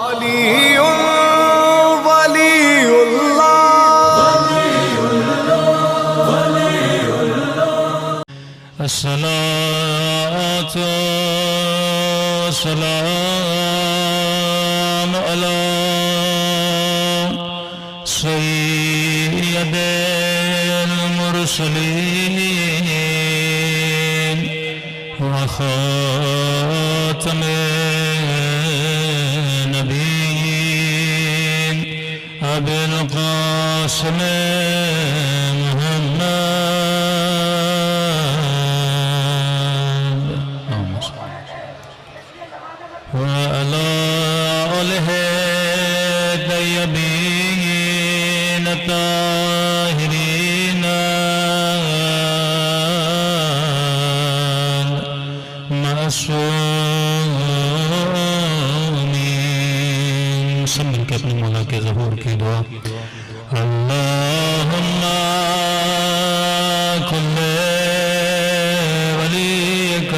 علي ولي الله الصلاة والسلام على سيد المرسلين وخاتم النبيين أبي القاسم محمد وعلى آله الطيبين الطاهرين معصومين. سب مل کے اپنے مولا کے ظہور کی دعا. اللہم کل ولیک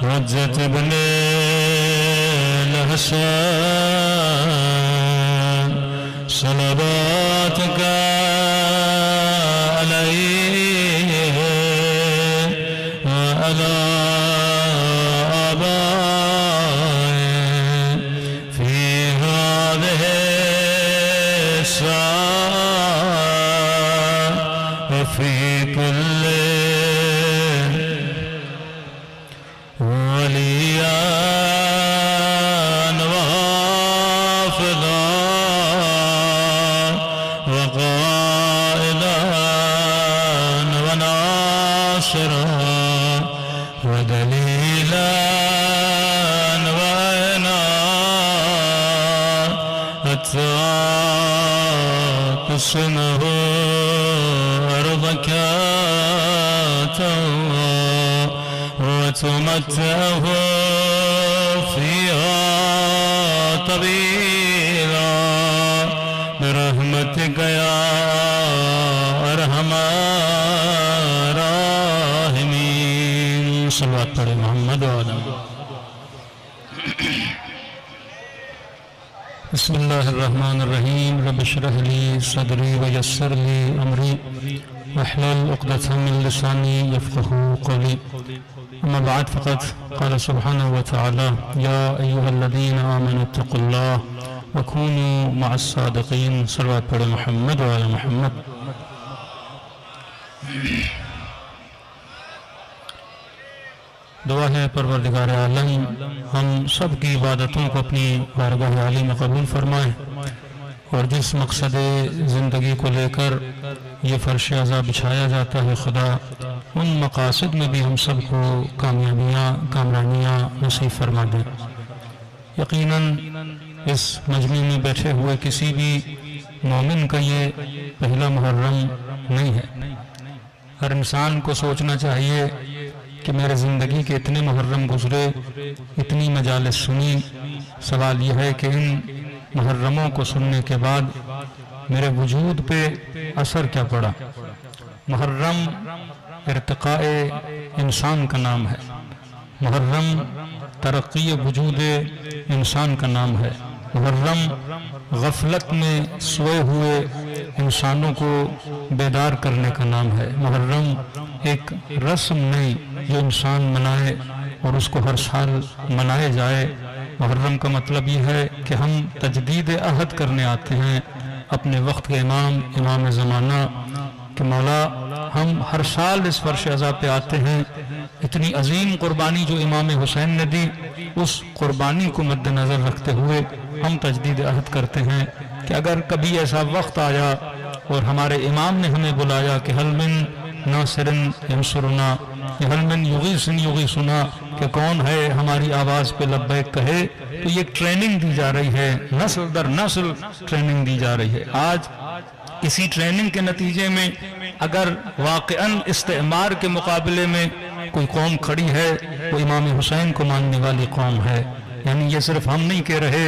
حجت ابن الحسن صلواتک علیہ وعلی آبائه في هذه الساعة وفي كل وليان وحافظا وقائدا وناصرا ودليلا وعنا حتى تسنه أرضك وتمتعه فيها طويلا برحمتك يا أرحم الراحمين. صلوات پڑھے محمد وعلى بسم اللہ الرحمن الرحیم. رب اشرح لی صدری ویسر لی امری واحلل عقدۃ من لسانی یفقهوا قولی. اما بعد فقد قال سبحانه وتعالى یا ایها الذین آمنوا اتقوا الله وكونوا مع الصادقین. صلوات پڑھے محمد وعلى محمد. دعا ہے پروردگار عالم ہم سب کی عبادتوں کو اپنی بارگاہ عالی میں قبول فرمائے، اور جس مقصد زندگی کو لے کر یہ فرش عزا بچھایا جاتا ہے خدا ان مقاصد میں بھی ہم سب کو کامیابیاں کامرانیاں نصیب فرما دے. یقیناً اس مجمع میں بیٹھے ہوئے کسی بھی مومن کا یہ پہلا محرم نہیں ہے. ہر انسان کو سوچنا چاہیے کہ میرے زندگی کے اتنے محرم گزرے، اتنی مجالس سنی. سوال یہ ہے کہ ان محرموں کو سننے کے بعد میرے وجود پہ اثر کیا پڑا؟ محرم ارتقاء انسان کا نام ہے، محرم ترقی وجود انسان کا نام ہے، محرم غفلت میں سوئے ہوئے انسانوں کو بیدار کرنے کا نام ہے. محرم ایک رسم نہیں جو انسان منائے اور اس کو ہر سال منائے جائے. محرم کا مطلب یہ ہے کہ ہم تجدید عہد کرنے آتے ہیں اپنے وقت کے امام زمانہ کہ مولا ہم ہر سال اس فرش عزا پہ آتے ہیں. اتنی عظیم قربانی جو امام حسین نے دی، اس قربانی کو مد نظر رکھتے ہوئے ہم تجدید عہد کرتے ہیں کہ اگر کبھی ایسا وقت آیا اور ہمارے امام نے ہمیں بلایا کہ حل من ناصر ینصرنا، حل من یغیث یغیثنا، کہ کون ہے ہماری آواز پہ لبیک کہے، تو یہ ٹریننگ دی جا رہی ہے، نسل در نسل ٹریننگ دی جا رہی ہے. آج اسی ٹریننگ کے نتیجے میں اگر واقعاً استعمار کے مقابلے میں کوئی قوم کھڑی ہے وہ امام حسین کو ماننے والی قوم ہے. یعنی یہ صرف ہم نہیں کہہ رہے،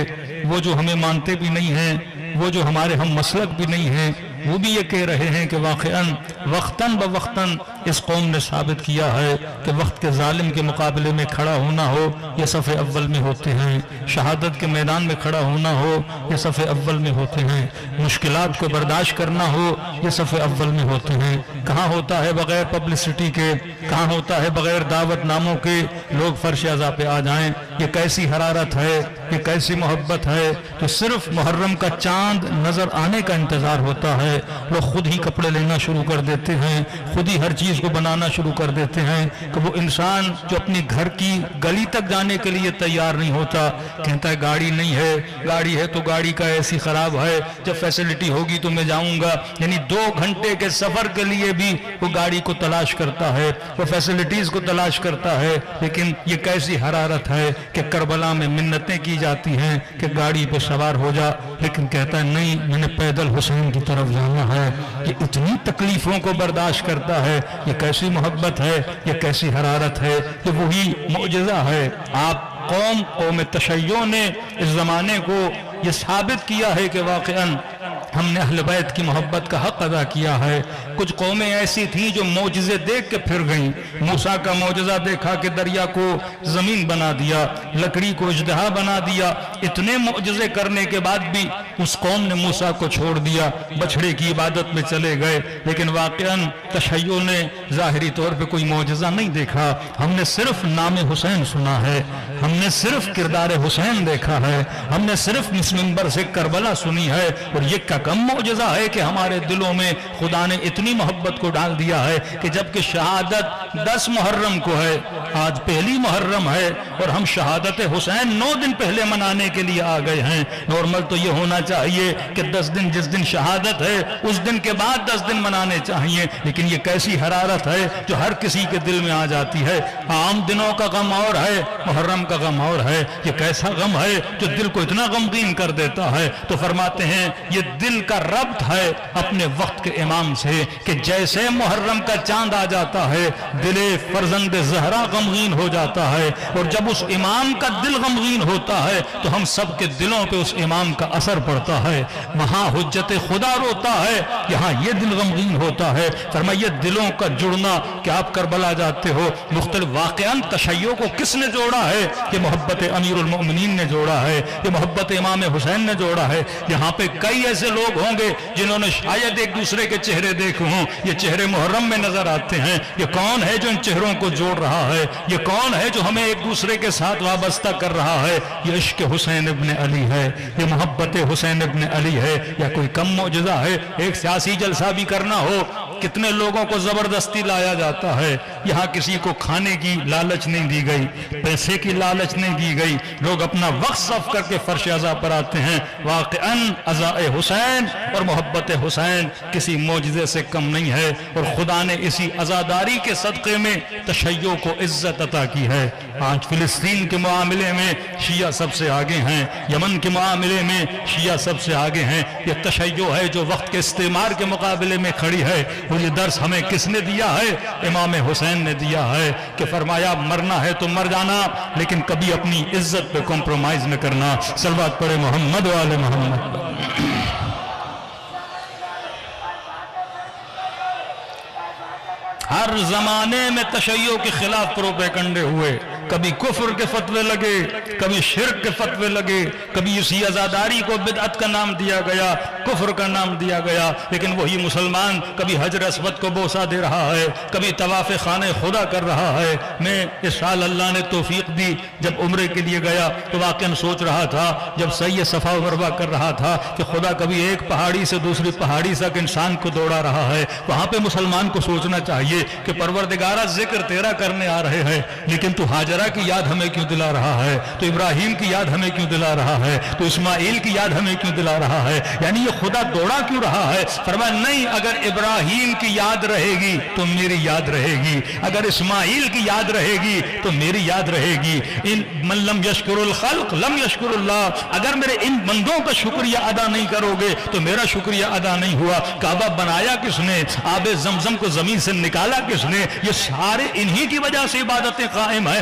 وہ جو ہمیں مانتے بھی نہیں ہیں، وہ جو ہمارے ہم مسلک بھی نہیں ہیں، وہ بھی یہ کہہ رہے ہیں کہ واقعاً وقتاً بوقتاً اس قوم نے ثابت کیا ہے کہ وقت کے ظالم کے مقابلے میں کھڑا ہونا ہو یہ صف اول میں ہوتے ہیں، شہادت کے میدان میں کھڑا ہونا ہو یہ صف اول میں ہوتے ہیں، مشکلات کو برداشت کرنا ہو یہ صف اول میں ہوتے ہیں۔ کہاں ہوتا ہے بغیر پبلسٹی کے، کہاں ہوتا ہے بغیر دعوت ناموں کے لوگ فرش عزا پہ آ جائیں۔ یہ کیسی حرارت ہے، یہ کیسی محبت ہے کہ صرف محرم کا چاند نظر آنے کا انتظار ہوتا ہے، لوگ خود ہی کپڑے لینا شروع کر دیتے ہیں، خود ہی ہر چیز کو بنانا شروع کر دیتے ہیں کہ وہ انسان جو اپنی گھر کی گلی تک جانے کے لیے تیار نہیں ہوتا، کہتا ہے گاڑی نہیں ہے، گاڑی ہے تو گاڑی کا ایسی خراب ہے، جب فیسلٹی ہوگی تو میں جاؤں گا۔ یعنی 2 گھنٹے کے سفر کے لیے بھی وہ گاڑی کو تلاش کرتا ہے، وہ فیسلٹیز کو تلاش کرتا ہے۔ لیکن یہ کیسی حرارت ہے کہ کربلا میں منتیں کی جاتی ہیں کہ گاڑی پہ سوار ہو جا، لیکن کہتا ہے نہیں، میں نے پیدل حسین کی طرف جانا ہے۔ یہ اتنی تکلیفوں کو برداشت کرتا ہے، یہ کیسی محبت ہے، یہ کیسی حرارت ہے، یہ وہی معجزہ ہے۔ آپ قوم تشیع نے اس زمانے کو یہ ثابت کیا ہے کہ واقعاً ہم نے اہل بیت کی محبت کا حق ادا کیا ہے۔ کچھ قومیں ایسی تھیں جو معجزے دیکھ کے پھر گئیں۔ موسیٰ کا معجزہ دیکھا کہ دریا کو زمین بنا دیا، لکڑی کو اژدہا بنا دیا۔ اتنے معجزے کرنے کے بعد بھی اس قوم نے موسیٰ کو چھوڑ دیا، بچھڑے کی عبادت میں چلے گئے۔ لیکن واقعاً تشیع نے ظاہری طور پہ کوئی معجزہ نہیں دیکھا۔ ہم نے صرف نام حسین سنا ہے، ہم نے صرف کردار حسین دیکھا ہے، ہم نے صرف اس منبر سے کربلا سنی ہے۔ اور یہ کم معجزہ ہے کہ ہمارے دلوں میں خدا نے اتنی محبت کو ڈال دیا ہے کہ جبکہ شہادت 10 محرم کو ہے، آج پہلی محرم ہے اور ہم شہادت حسین 9 دن پہلے منانے کے لیے آ گئے ہیں۔ نارمل تو یہ ہونا چاہیے کہ 10 دن جس دن شہادت ہے اس دن کے بعد 10 دن منانے چاہیے، لیکن یہ کیسی حرارت ہے جو ہر کسی کے دل میں آ جاتی ہے۔ عام دنوں کا غم اور ہے، محرم کا غم اور ہے۔ یہ کیسا غم ہے جو دل کو اتنا غمگین کر دیتا ہے؟ تو فرماتے ہیں یہ دل کا ربط ہے اپنے وقت کے امام سے کہ جیسے محرم کا چاند آ جاتا ہے دل فرزند زہرا غمگین ہو جاتا ہے، اور جب اس امام کا دل غمگین ہوتا ہے تو ہم سب کے دلوں پہ اس امام کا اثر پڑتا ہے۔ وہاں حجت خدا روتا ہے، یہاں یہ دل غمگین ہوتا ہے۔ فرمایا دلوں کا جڑنا کہ آپ کربلا جاتے ہو، مختلف واقعاً تشیع کو کس نے جوڑا ہے؟ یہ محبت امیر المؤمنین نے جوڑا ہے، یہ محبت امام حسین نے جوڑا ہے۔ یہاں پہ کئی ایسے لوگ ہوں گے جنہوں نے شاید ایک دوسرے کے چہرے دیکھے ہوں، یہ چہرے محرم میں نظر آتے ہیں۔ یہ کون ہے جو ان چہروں کو جوڑ رہا ہے؟ یہ کون ہے جو ہمیں ایک دوسرے کے ساتھ وابستہ کر رہا ہے؟ یہ عشق حسین ابن علی ہے، یہ محبت حسین ابن علی ہے۔ یا کوئی کم معجزہ ہے؟ ایک سیاسی جلسہ بھی کرنا ہو، کتنے لوگوں کو زبردستی لایا جاتا ہے۔ یہاں کسی کو کھانے کی لالچ نہیں دی گئی، پیسے کی لالچ نہیں دی گئی، لوگ اپنا وقت صرف کر کے فرش عزا پر آتے ہیں۔ واقعاً عزاء حسین اور محبت حسین کسی معجزے سے کم نہیں ہے، اور خدا نے اسی عزاداری کے صدقے میں تشیع کو عزت عطا کی ہے۔ آج فلسطین کے معاملے میں شیعہ سب سے آگے ہیں، یمن کے معاملے میں شیعہ سب سے آگے ہیں۔ یہ تشیع ہے جو وقت کے استعمار کے مقابلے میں کھڑی ہے۔ اور یہ درس ہمیں کس نے دیا ہے؟ امام حسین نے دیا ہے کہ فرمایا مرنا ہے تو مر جانا، لیکن کبھی اپنی عزت پہ کمپرومائز نہ کرنا۔ صلوات پڑھے محمد و آل محمد۔ ہر زمانے میں تشیع کے خلاف پروپیگنڈے ہوئے، کبھی کفر کے فتوے لگے، کبھی شرک کے فتوے لگے، کبھی اسی عزاداری کو بدعت کا نام دیا گیا، کفر کا نام دیا گیا، لیکن وہی مسلمان کبھی حجر اسود کو بوسہ دے رہا ہے، کبھی طواف خانہ خدا کر رہا ہے۔ میں اس سال اللہ نے توفیق دی، جب عمرے کے لیے گیا تو واقعاً سوچ رہا تھا، جب سعی صفا و مروہ کر رہا تھا کہ خدا کبھی ایک پہاڑی سے دوسری پہاڑی تک انسان کو دوڑا رہا ہے۔ وہاں پہ مسلمان کو سوچنا چاہیے کہ پروردگارہ ذکر تیرا کرنے آ رہے ہیں، لیکن تو ہاجرہ کی یاد ہمیں کیوں دلا رہا ہے؟ تو ابراہیم کی یاد ہمیں کیوں دلا رہا ہے؟ تو اسماعیل کی یاد ہمیں کیوں دلا رہا ہے؟ یعنی یہ خدا دوڑا کیوں رہا ہے؟ فرمایا نہیں، اگر ابراہیم کی یاد رہے گی تو میری یاد رہے گی، اگر اسماعیل کی یاد رہے گی تو میری یاد رہے گی۔ ان من لم یشکر الخلق لم یشکر اللہ، اگر میرے ان بندوں کا شکریہ ادا نہیں کرو گے تو میرا شکریہ ادا نہیں ہوا۔ کعبہ بنایا کس نے؟ آب زمزم کو زمین سے نکالا کس نے؟ یہ سارے انہی کی وجہ سے عبادتیں قائم ہیں۔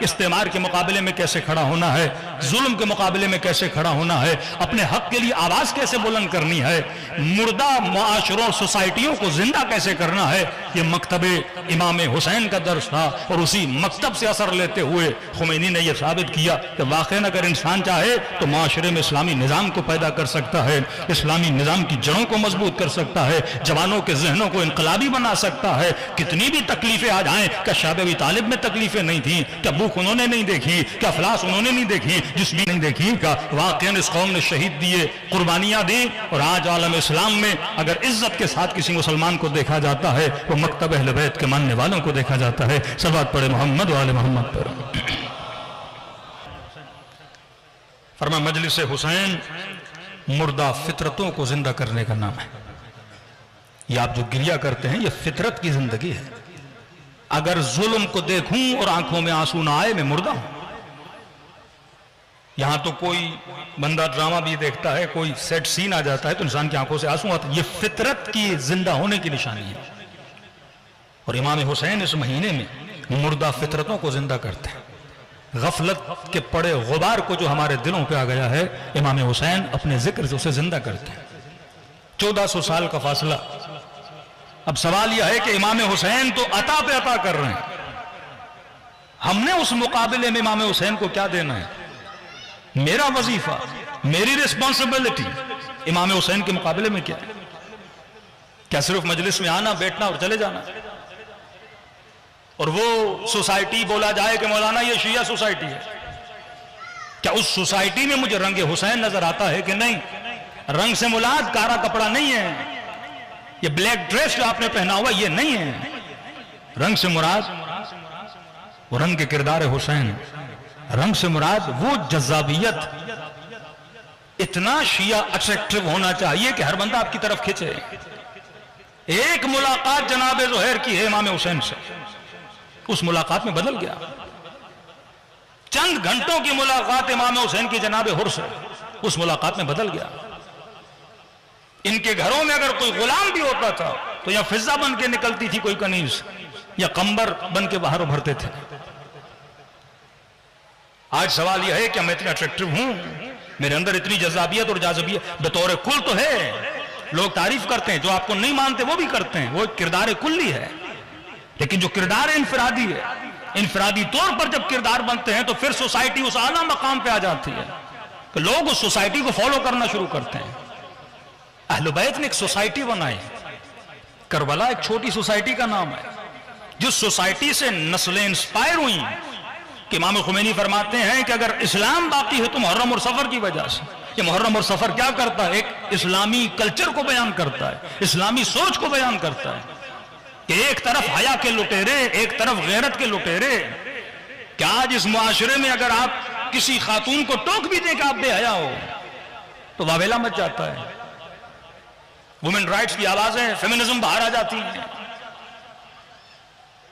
استعمار کے مقابلے میں کیسے کھڑا ہونا ہے، ظلم کے مقابلے میں کیسے کھڑا ہونا ہے، اپنے حق کے لیے آواز کیسے بلند کرنی ہے، مردہ معاشروں سوسائٹیوں کو زندہ کیسے کرنا ہے، یہ مکتب امام حسین کا درس تھا۔ اور اسی مکتب سے اثر لیتے ہوئے خمینی نے یہ ثابت کیا کہ واقعاً اگر انسان چاہے تو معاشرے میں اسلامی نظام کو پیدا کر سکتا ہے، اسلامی نظام کی جڑوں کو مضبوط کر سکتا ہے، جوانوں کے ذہنوں کو انقلابی بنا سکتا ہے۔ کتنی بھی تکلیفیں آ جائیں، کیا شعب ابی طالب میں تکلیفیں نہیں تھیں، کیا بھوک انہوں نے نہیں دیکھی، کیا افلاس انہوں نے نہیں دیکھی، جس بھی نہیں دیکھی، کیا واقعاً اس قوم نے شہید دیے، قربانیاں دی۔ اور آج عالم اسلام میں اگر عزت کے ساتھ کسی مسلمان کو دیکھا جاتا ہے وہ مکتب اہل بیت کے ماننے والوں کو دیکھا جاتا ہے۔ صلوات پڑھے محمد و آل محمد پر۔ فرما مجلس حسین مردہ فطرتوں کو زندہ کرنے کا نام ہے۔ یہ آپ جو گریہ کرتے ہیں یہ فطرت کی زندگی ہے۔ اگر ظلم کو دیکھوں اور آنکھوں میں آنسو نہ آئے میں مردہ ہوں۔ یہاں تو کوئی بندہ ڈرامہ بھی دیکھتا ہے، کوئی سیٹ سین آ جاتا ہے تو انسان کی آنکھوں سے آنسو آتا ہے۔ یہ فطرت کی زندہ ہونے کی نشانی ہے۔ اور امام حسین اس مہینے میں مردہ فطرتوں کو زندہ کرتے ہیں۔ غفلت کے پڑے غبار کو جو ہمارے دلوں پہ آ گیا ہے، امام حسین اپنے ذکر سے اسے زندہ کرتے ہیں۔ 1400 سال کا فاصلہ۔ اب سوال یہ ہے کہ امام حسین تو عطا پہ عطا کر رہے ہیں، ہم نے اس مقابلے میں امام حسین کو کیا دینا ہے؟ میرا وظیفہ، میری ریسپانسبلٹی امام حسین کے مقابلے میں کیا ہے؟ کیا صرف مجلس میں آنا، بیٹھنا اور چلے جانا؟ اور وہ سوسائٹی بولا جائے کہ مولانا یہ شیعہ سوسائٹی ہے، کیا اس سوسائٹی میں مجھے رنگ حسین نظر آتا ہے کہ نہیں؟ رنگ سے مراد کارا کپڑا نہیں ہے، یہ بلیک ڈریس جو آپ نے پہنا ہوا یہ نہیں ہے۔ رنگ سے مراد وہ رنگ کے کردار حسین، رنگ سے مراد وہ جذابیت، اتنا شیعہ اٹریکٹیو ہونا چاہیے کہ ہر بندہ آپ کی طرف کھینچے۔ ایک ملاقات جناب زہیر کی ہے امام حسین سے، اس ملاقات میں بدل گیا۔ چند گھنٹوں کی ملاقات امام حسین کی جناب حر سے، اس ملاقات میں بدل گیا۔ ان کے گھروں میں اگر کوئی غلام بھی ہوتا تھا تو یا فضہ بن کے نکلتی تھی کوئی کنیز، یا قمبر بن کے باہر ابھرتے تھے۔ آج سوال یہ ہے کہ میں اتنا اٹریکٹیو ہوں، میرے اندر اتنی جذابیت اور جاذبیت بطور کل تو ہے، لوگ تعریف کرتے ہیں، جو آپ کو نہیں مانتے وہ بھی کرتے ہیں، وہ کردار کلی ہے۔ لیکن جو کردار انفرادی ہے، انفرادی طور پر جب کردار بنتے ہیں تو پھر سوسائٹی اس اعلیٰ مقام پہ آ جاتی ہے کہ لوگ اس سوسائٹی کو فالو کرنا شروع کرتے ہیں۔ اہل بیت نے ایک سوسائٹی بنائی، کربلا ایک چھوٹی سوسائٹی کا نام ہے، جس سوسائٹی سے نسلیں انسپائر ہوئی۔ کہ امام خمینی فرماتے ہیں کہ اگر اسلام باقی ہے تو محرم اور سفر کی وجہ سے۔ یہ محرم اور سفر کیا کرتا ہے؟ ایک اسلامی کلچر کو بیان کرتا ہے، اسلامی سوچ کو بیان کرتا ہے کہ ایک طرف حیا کے لٹیرے، ایک طرف غیرت کے لٹیرے۔ کہ آج اس معاشرے میں اگر آپ کسی خاتون کو ٹوک بھی دیں کہ آپ بے حیا ہو تو واویلا مچ جاتا ہے، وومن رائٹس کی آوازیں، فیمنزم باہر آ جاتی ہیں۔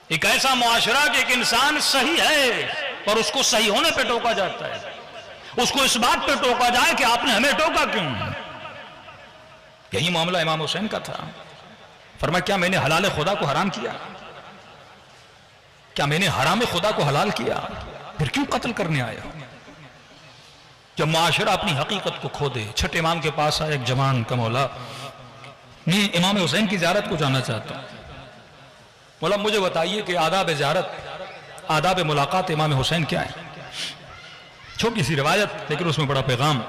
ایک ایسا معاشرہ کہ ایک انسان صحیح ہے اور اس کو صحیح ہونے پہ ٹوکا جاتا ہے، اس کو اس بات پہ ٹوکا جائے کہ آپ نے ہمیں ٹوکا کیوں؟ یہی معاملہ امام حسین کا تھا۔ فرمایا کیا میں نے حلال خدا کو حرام کیا؟ کیا میں نے حرام خدا کو حلال کیا؟ پھر کیوں قتل کرنے آیا؟ جب معاشرہ اپنی حقیقت کو کھو دے۔ چھٹے امام کے پاس آیا ایک جوان کا مولا، میں امام حسین کی زیارت کو جانا چاہتا ہوں۔ مولا مجھے بتائیے کہ آداب زیارت، آداب ملاقات امام حسین کیا ہے؟ چھوٹی سی روایت لیکن اس میں بڑا پیغام۔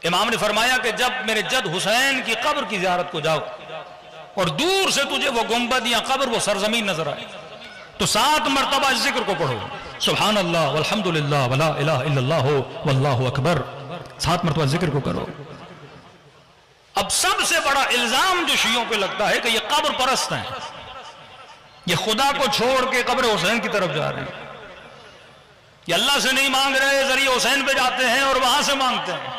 امام نے فرمایا کہ جب میرے جد حسین کی قبر کی زیارت کو جاؤ اور دور سے تجھے وہ گنبد یا قبر، وہ سرزمین نظر آئے تو 7 مرتبہ اس ذکر کو پڑھو، سبحان اللہ والحمدللہ ولا الہ الا اللہ واللہ اکبر۔ 7 مرتبہ ذکر کو کرو۔ اب سب سے بڑا الزام جو شیعوں پہ لگتا ہے کہ یہ قبر پرست ہیں، یہ خدا کو چھوڑ کے قبر حسین کی طرف جا رہے ہیں، یہ اللہ سے نہیں مانگ رہے، ذریعہ حسین پہ جاتے ہیں اور وہاں سے مانگتے ہیں۔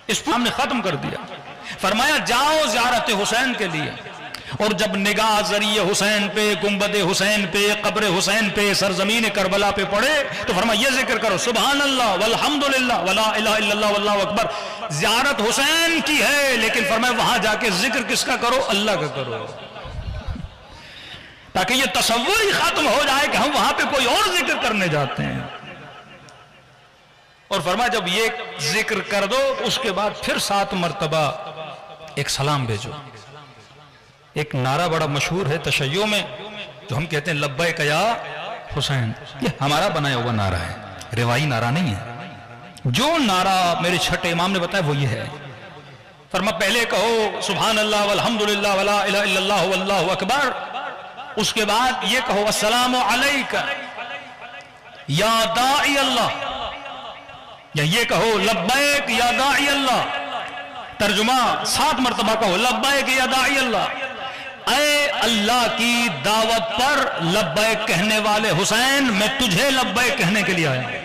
اس پر ہم نے ختم کر دیا۔ فرمایا جاؤ زیارت حسین کے لیے، اور جب نگاہ ذریعہ حسین پہ، گنبد حسین پہ، قبر حسین پہ، سرزمین کربلا پہ پڑے تو فرمایا یہ ذکر کرو، سبحان اللہ والحمدللہ ولا الہ الا اللہ واللہ اکبر۔ زیارت حسین کی ہے لیکن فرمایا وہاں جا کے ذکر کس کا کرو؟ اللہ کا کرو۔ تاکہ یہ تصور ہی ختم ہو جائے کہ ہم وہاں پہ کوئی اور ذکر کرنے جاتے ہیں. اور فرمایا جب یہ ذکر کر دو اس کے بعد پھر 7 مرتبہ ایک سلام بھیجو. ایک نعرہ بڑا مشہور ہے تشیع میں جو ہم کہتے ہیں لبیک یا حسین. یہ ہمارا بنایا ہوا نعرہ ہے، روایی نعرہ نہیں ہے. جو نعرہ میرے چھٹے امام نے بتایا وہ یہ ہے. فرما پہلے کہو سبحان اللہ والحمدللہ ولا الہ الا اللہ واللہ اکبر. اس کے بعد یہ کہو السلام علیکہ یا داعی اللہ، یا یہ کہو لبیک یا داعی اللہ. ترجمہ 7 مرتبہ کہو لبیک یا داعی اللہ. اے اللہ کی دعوت پر لبیک کہنے والے حسین، میں تجھے لبیک کہنے کے لیے آیا ہوں.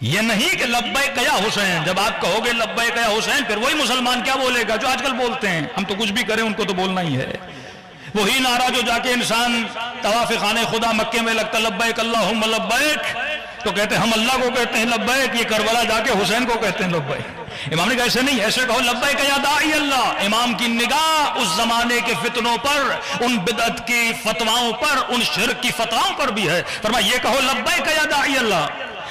یہ نہیں کہ لبیک یا حسین. جب آپ کہو گے لبیک یا حسین پھر وہی مسلمان کیا بولے گا جو آج کل بولتے ہیں ہم تو کچھ بھی کریں ان کو تو بولنا ہی ہے. وہی نعرہ جو جا کے انسان طواف خانے خدا مکے میں لگتا لبیک اللہم لبیک تو کہتے ہیں ہم اللہ کو کہتے ہیں لبیک، یہ کربلا جا کے حسین کو کہتے ہیں لبیک. امام نے کہا ایسے نہیں، ایسے کہو لبیک یا داعی اللہ. امام کی نگاہ اس زمانے کے فتنوں پر، ان بدعت کی فتواؤں پر، ان شرک کی فتواؤں پر بھی ہے. فرمایا یہ کہو لبیک یا داعی اللہ.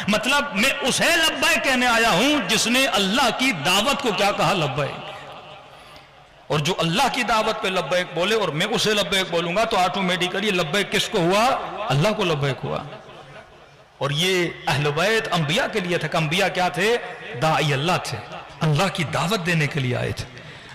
مطلب میں اسے لبیک کہنے آیا ہوں جس نے اللہ کی دعوت کو کیا کہا لبیک. اور جو اللہ کی دعوت پہ لبیک بولے اور میں اسے لبیک بولوں گا تو آٹومیٹیکلی لبیک کس کو ہوا؟ اللہ کو لبیک ہوا. اور یہ اہل بیت انبیاء کے لیے تھا کہ انبیاء کیا تھے؟ داعی اللہ تھے، اللہ کی دعوت دینے کے لیے آئے تھے.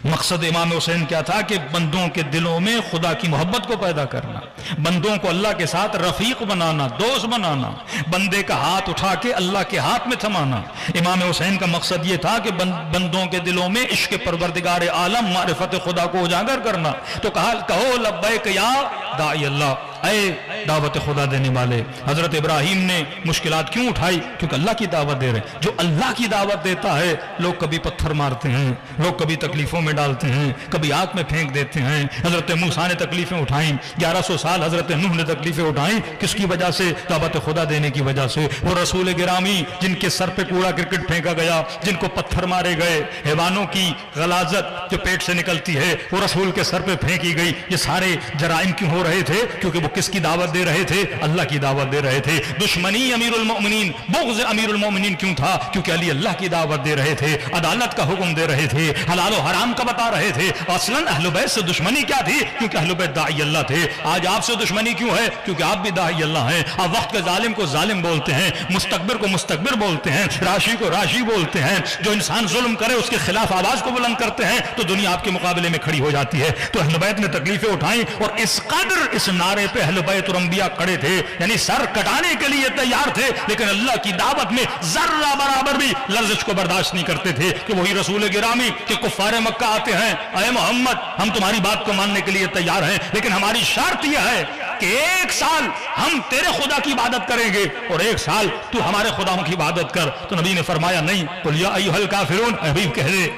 مقصد امام حسین کیا تھا کہ بندوں کے دلوں میں خدا کی محبت کو پیدا کرنا، بندوں کو اللہ کے ساتھ رفیق بنانا، دوست بنانا، بندے کا ہاتھ اٹھا کے اللہ کے ہاتھ میں تھمانا. امام حسین کا مقصد یہ تھا کہ بندوں کے دلوں میں عشق پروردگار عالم معرفت خدا کو اجاگر کرنا. تو کہو لبیک یا داعی اللہ، اے دعوت خدا دینے والے. حضرت ابراہیم نے مشکلات کیوں اٹھائی؟ کیونکہ اللہ کی دعوت دے رہے ہیں. جو اللہ کی دعوت دیتا ہے لوگ کبھی پتھر مارتے ہیں، لوگ کبھی تکلیفوں میں ڈالتے ہیں، کبھی آگ میں پھینک دیتے ہیں. حضرت موسیٰ نے تکلیفیں اٹھائیں، 1100 سال حضرت نوح نے تکلیفیں اٹھائیں. کس کی وجہ سے؟ دعوت خدا دینے کی وجہ سے. وہ رسول گرامی جن کے سر پہ کوڑا کرکٹ پھینکا گیا، جن کو پتھر مارے گئے، حیوانوں کی غلاظت جو پیٹ سے نکلتی ہے وہ رسول کے سر پہ پھینکی گئی. یہ سارے جرائم کیوں ہو رہے تھے؟ کیونکہ وہ کس کی دعوت دے رہے تھے؟ اللہ کی دعوت دے رہے تھے. دشمنی امیر المؤمنین، بغض امیر المؤمنین کیوں تھا؟ کیونکہ علی اللہ کی دعوت دے رہے تھے، عدالت کا حکم دے رہے تھے، حلال و حرام کا بتا رہے تھے. اصلاً اہل بیت سے دشمنی کیا تھی؟ کیونکہ اہل بیت داعی اللہ تھے. آج آپ سے دشمنی کیوں ہے؟ کیونکہ آپ بھی داعی اللہ ہیں. آپ وقت کے ظالم کو ظالم بولتے ہیں، مستکبر کو مستکبر بولتے ہیں، راشی کو راشی بولتے ہیں. جو انسان ظلم کرے اس کے خلاف آواز کو بلند کرتے ہیں تو دنیا آپ کے مقابلے میں کھڑی ہو جاتی ہے. تو اہل بیت نے تکلیفیں اٹھائیں اور اس قدر اس نعرے پہ اہل بیت اور انبیاء کھڑے تھے، یعنی سر کٹانے کے لیے تیار تھے، لیکن اللہ کی دعوت میں ذرہ برابر بھی لرزش کو برداشت نہیں کرتے تھے. کہ وہی رسول گرامی کہ کفار مکہ آتے ہیں، اے محمد ہم تمہاری بات کو ماننے کے لیے تیار ہیں لیکن ہماری شرط یہ ہے کہ 1 سال ہم تیرے خدا کی عبادت کریں گے اور 1 سال تو ہمارے خداؤں کی عبادت کر. تو نبی نے فرمایا نہیں، قل یا ایھا الکافرون، حبیب کہہ دے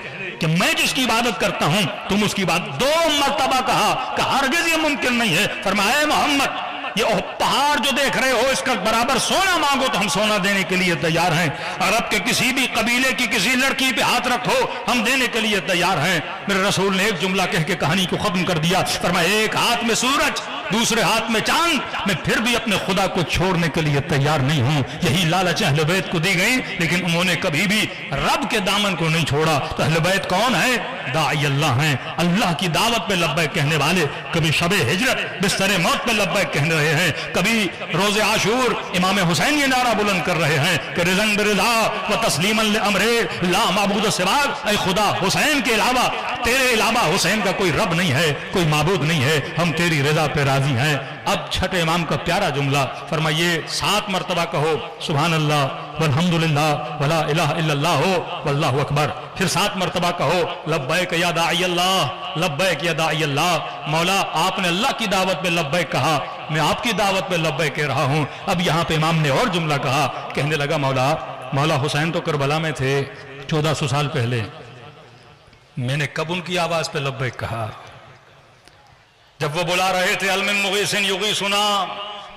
کہ میں جس کی عبادت کرتا ہوں تم اس کی بات. 2 مرتبہ کہا کہ ہرگز یہ ممکن نہیں ہے. فرمایا اے محمد یہ پہاڑ جو دیکھ رہے ہو اس کا برابر سونا مانگو تو ہم سونا دینے کے لیے تیار ہیں. عرب کے کسی بھی قبیلے کی کسی لڑکی پہ ہاتھ رکھو ہم دینے کے لیے تیار ہیں. میرے رسول نے ایک جملہ کہہ کے کہانی کو ختم کر دیا. فرمایا ایک ہاتھ میں سورج دوسرے ہاتھ میں چاند، میں پھر بھی اپنے خدا کو چھوڑنے کے لیے تیار نہیں ہوں. یہی لالچ اہل بیت کو دی گئی لیکن انہوں نے کبھی بھی رب کے دامن کو نہیں چھوڑا. تو اہل بیت کون ہے؟ داعی اللہ ہیں، اللہ کی دعوت پہ لبیک کہنے والے. کبھی شب ہجرت بستر موت پہ لبیک کہنے رہے ہیں، کبھی روز عاشور امام حسین یہ نعرہ بلند کر رہے ہیں کہ رضن برضا و تسلیما لامر لا معبود سواک. اے خدا حسین کے علاوہ، تیرے علاوہ حسین کا کوئی رب نہیں ہے، کوئی معبود نہیں ہے، ہم تیری رضا پہ راضی ہیں. اب چھٹے امام کا پیارا جملہ فرمائیے 7 مرتبہ کہو سبحان اللہ والحمدللہ ولا الہ الا اللہ واللہ اکبر. پھر 7 مرتبہ کہو لبیک یا داعی اللہ، لبیک یا داعی اللہ. مولا آپ نے اللہ کی دعوت پہ لبیک کہا، میں آپ کی دعوت پہ لبیک کہہ رہا ہوں. اب یہاں پہ امام نے اور جملہ کہا، کہنے لگا مولا حسین تو کربلا میں تھے 1400 سال پہلے، میں نے کب ان کی آواز پہ لبیک کہا؟ جب وہ بلا رہے تھے هل من مغیث یغیثنا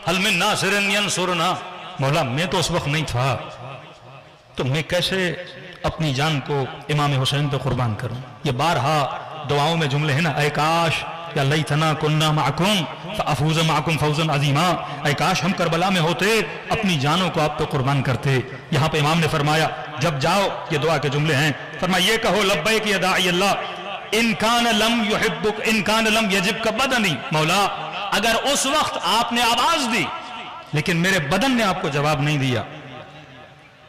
هل من ناصر ینصرنا. مولا میں تو اس وقت نہیں تھا تو میں کیسے اپنی جان کو امام حسین پہ قربان کروں؟ یہ بارہا دعاؤں میں جملے ہیں نا، اے کاش یا لیتنا کننا معکم فافوز معکم فوزا عظیما، اے کاش ہم کربلا میں ہوتے، اپنی جانوں کو آپ پہ قربان کرتے۔ یہاں پہ امام نے فرمایا جب جاؤ، یہ دعا کے جملے ہیں، فرمایا یہ کہو لبیک یا داعی اللہ ان کان لم یحبک ان کان لم یجبک بدنی، مولا اگر اس وقت آپ نے آواز دی لیکن میرے بدن نے آپ کو جواب نہیں دیا،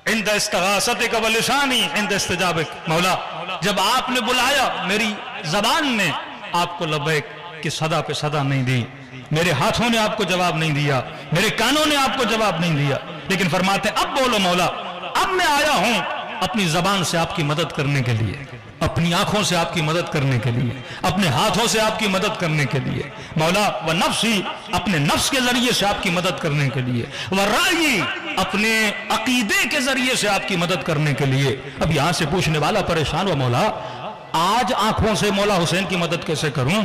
عند استغاثتک ولسانی عند استجابک، مولا جب آپ نے بلایا میری زبان نے آپ کو لبیک کی صدا پہ صدا نہیں دی، میرے ہاتھوں نے آپ کو جواب نہیں دیا، میرے کانوں نے آپ کو جواب نہیں دیا، لیکن فرماتے اب بولو مولا، اب میں آیا ہوں اپنی زبان سے آپ کی مدد کرنے کے لیے، اپنی آنکھوں سے آپ کی مدد کرنے کے لیے، اپنے ہاتھوں سے آپ کی مدد کرنے کے لیے، مولا و نفسی اپنے نفس کے ذریعے سے آپ کی مدد کرنے کے لیے، و رأیی اپنے عقیدے کے ذریعے سے آپ کی مدد کرنے کے لیے۔ اب یہاں سے پوچھنے والا پریشان ہوا، مولا آج آنکھوں سے مولا حسین کی مدد کیسے کروں،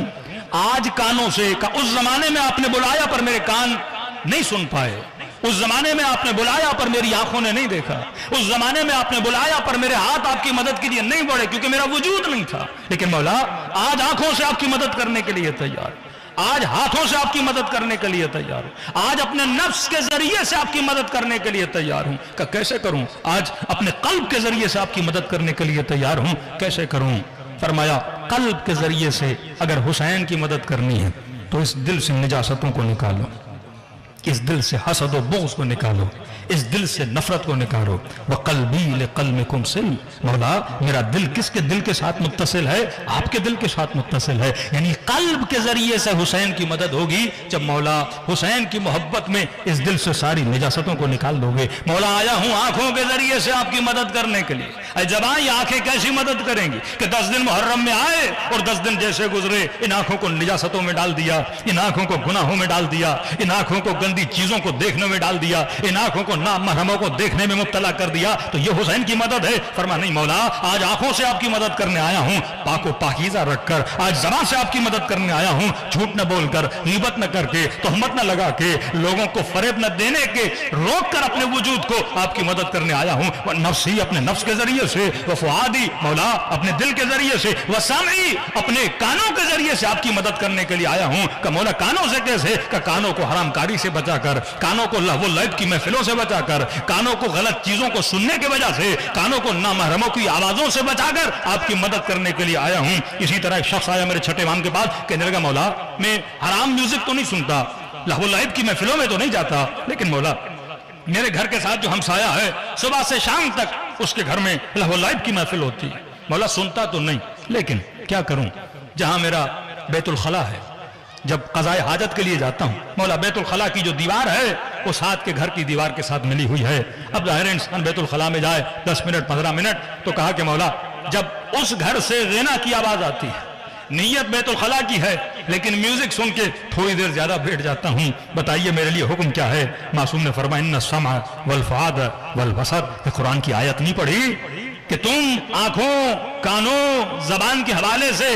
آج کانوں سے، اس زمانے میں آپ نے بلایا پر میرے کان نہیں سن پائے، اس زمانے میں آپ نے بلایا پر میری آنکھوں نے نہیں دیکھا، اس زمانے میں آپ نے بلایا پر میرے ہاتھ آپ کی مدد کے لیے نہیں بڑھے کیونکہ میرا وجود نہیں تھا، لیکن مولا آج آنکھوں سے آپ کی مدد کرنے کے لیے تیار، آج ہاتھوں سے آپ کی مدد کرنے کے لیے تیار ہوں، آج اپنے نفس کے ذریعے سے آپ کی مدد کرنے کے لیے تیار ہوں۔ کہ کیسے کروں؟ آج اپنے قلب کے ذریعے سے آپ کی مدد کرنے کے لیے تیار ہوں، کیسے کروں؟ فرمایا قلب کے ذریعے سے اگر حسین کی مدد کرنی ہے تو اس دل سے نجاستوں کو نکالو، اس دل سے حسد و بغض کو نکالو، اس دل سے نفرت کو نکالو۔ وَقَلْبِي لِقَلْمِكُمْ سِلْ، مولا میرا دل کس کے دل کے ساتھ متصل ہے؟ آپ کے دل کے ساتھ متصل ہے، یعنی قلب کے ذریعے سے حسین کی مدد ہوگی جب مولا حسین کی محبت میں اس دل سے ساری نجاستوں کو نکال دو گے۔ مولا آیا ہوں آنکھوں کے ذریعے سے آپ کی مدد کرنے کے لیے۔ اے جباں یہ آنکھیں کیسی مدد کریں گی کہ 10 دن محرم میں آئے اور 10 دن جیسے گزرے ان آنکھوں کو نجاستوں میں ڈال دیا، ان آنکھوں کو گناہوں میں ڈال دیا، ان آنکھوں کو گندی چیزوں کو دیکھنے میں ڈال دیا، ان آنکھوں کو نامحرموں کو دیکھنے میں مبتلا کر دیا، تو یہ حسین کی مدد ہے؟ فرما نہیں مولا آج آنکھوں سے آپ کی مدد کرنے آیا ہوں، پاک و پاکیزہ رکھ کر، آج زبان سے آپ کی مدد کرنے آیا ہوں، جھوٹ نہ بول کر، غیبت نہ کر کے، تہمت نہ لگا کے، لوگوں کو فریب نہ دینے کے، روک کر اپنے وجود کو آپ کی مدد کرنے آیا ہوں۔ وہ نفسی اپنے نفس کے ذریعے سے، وہ فؤادی مولا اپنے دل کے ذریعے سے، وہ سامعی اپنے کانوں کے ذریعے سے آپ کی مدد کرنے کے لیے آیا ہوں۔ کہ مولا کانوں سے کیسے؟ کہ کانوں کو حرام کاری سے بچا کر، کانوں کو لہو و لعب کی محفلوں سے بچا کر، کانوں کو غلط چیزوں کو سننے کی وجہ سے، کانوں کو نامحرموں کی آوازوں سے بچا کر آپ کی مدد کرنے کے لیے آیا ہوں۔ اسی طرح ایک شخص آیا میرے چھٹے امام کے پاس، کہنے لگا مولا میں حرام میوزک تو نہیں سنتا، لہو و لعب کی محفلوں میں تو نہیں جاتا، لیکن مولا میرے گھر کے ساتھ جو ہمسایہ ہے صبح سے شام تک اس کے گھر میں لہو و لعب کی محفل ہوتی ہے، مولا سنتا تو نہیں، لیکن کیا کروں؟ جہاں میرا بیت الخلا ہے، جب قضائے حاجت کے لیے جاتا ہوں، مولا بیت الخلا کی جو دیوار ہے وہ ساتھ کے گھر کی دیوار کے ساتھ ملی ہوئی ہے۔ اب ظاہر انسان بیت الخلا میں جائے 10 منٹ 15 منٹ، تو کہا کہ مولا جب اس گھر سے غنا کی آواز آتی ہے، نیت بیت الخلا کی ہے لیکن میوزک سن کے تھوڑی دیر زیادہ بیٹھ جاتا ہوں، بتائیے میرے لیے حکم کیا ہے؟ معصوم نے فرمایا ان السمع والفؤاد والبصر، یہ قرآن کی آیت نہیں پڑھی کہ تم آنکھوں، کانوں، زبان کے حوالے سے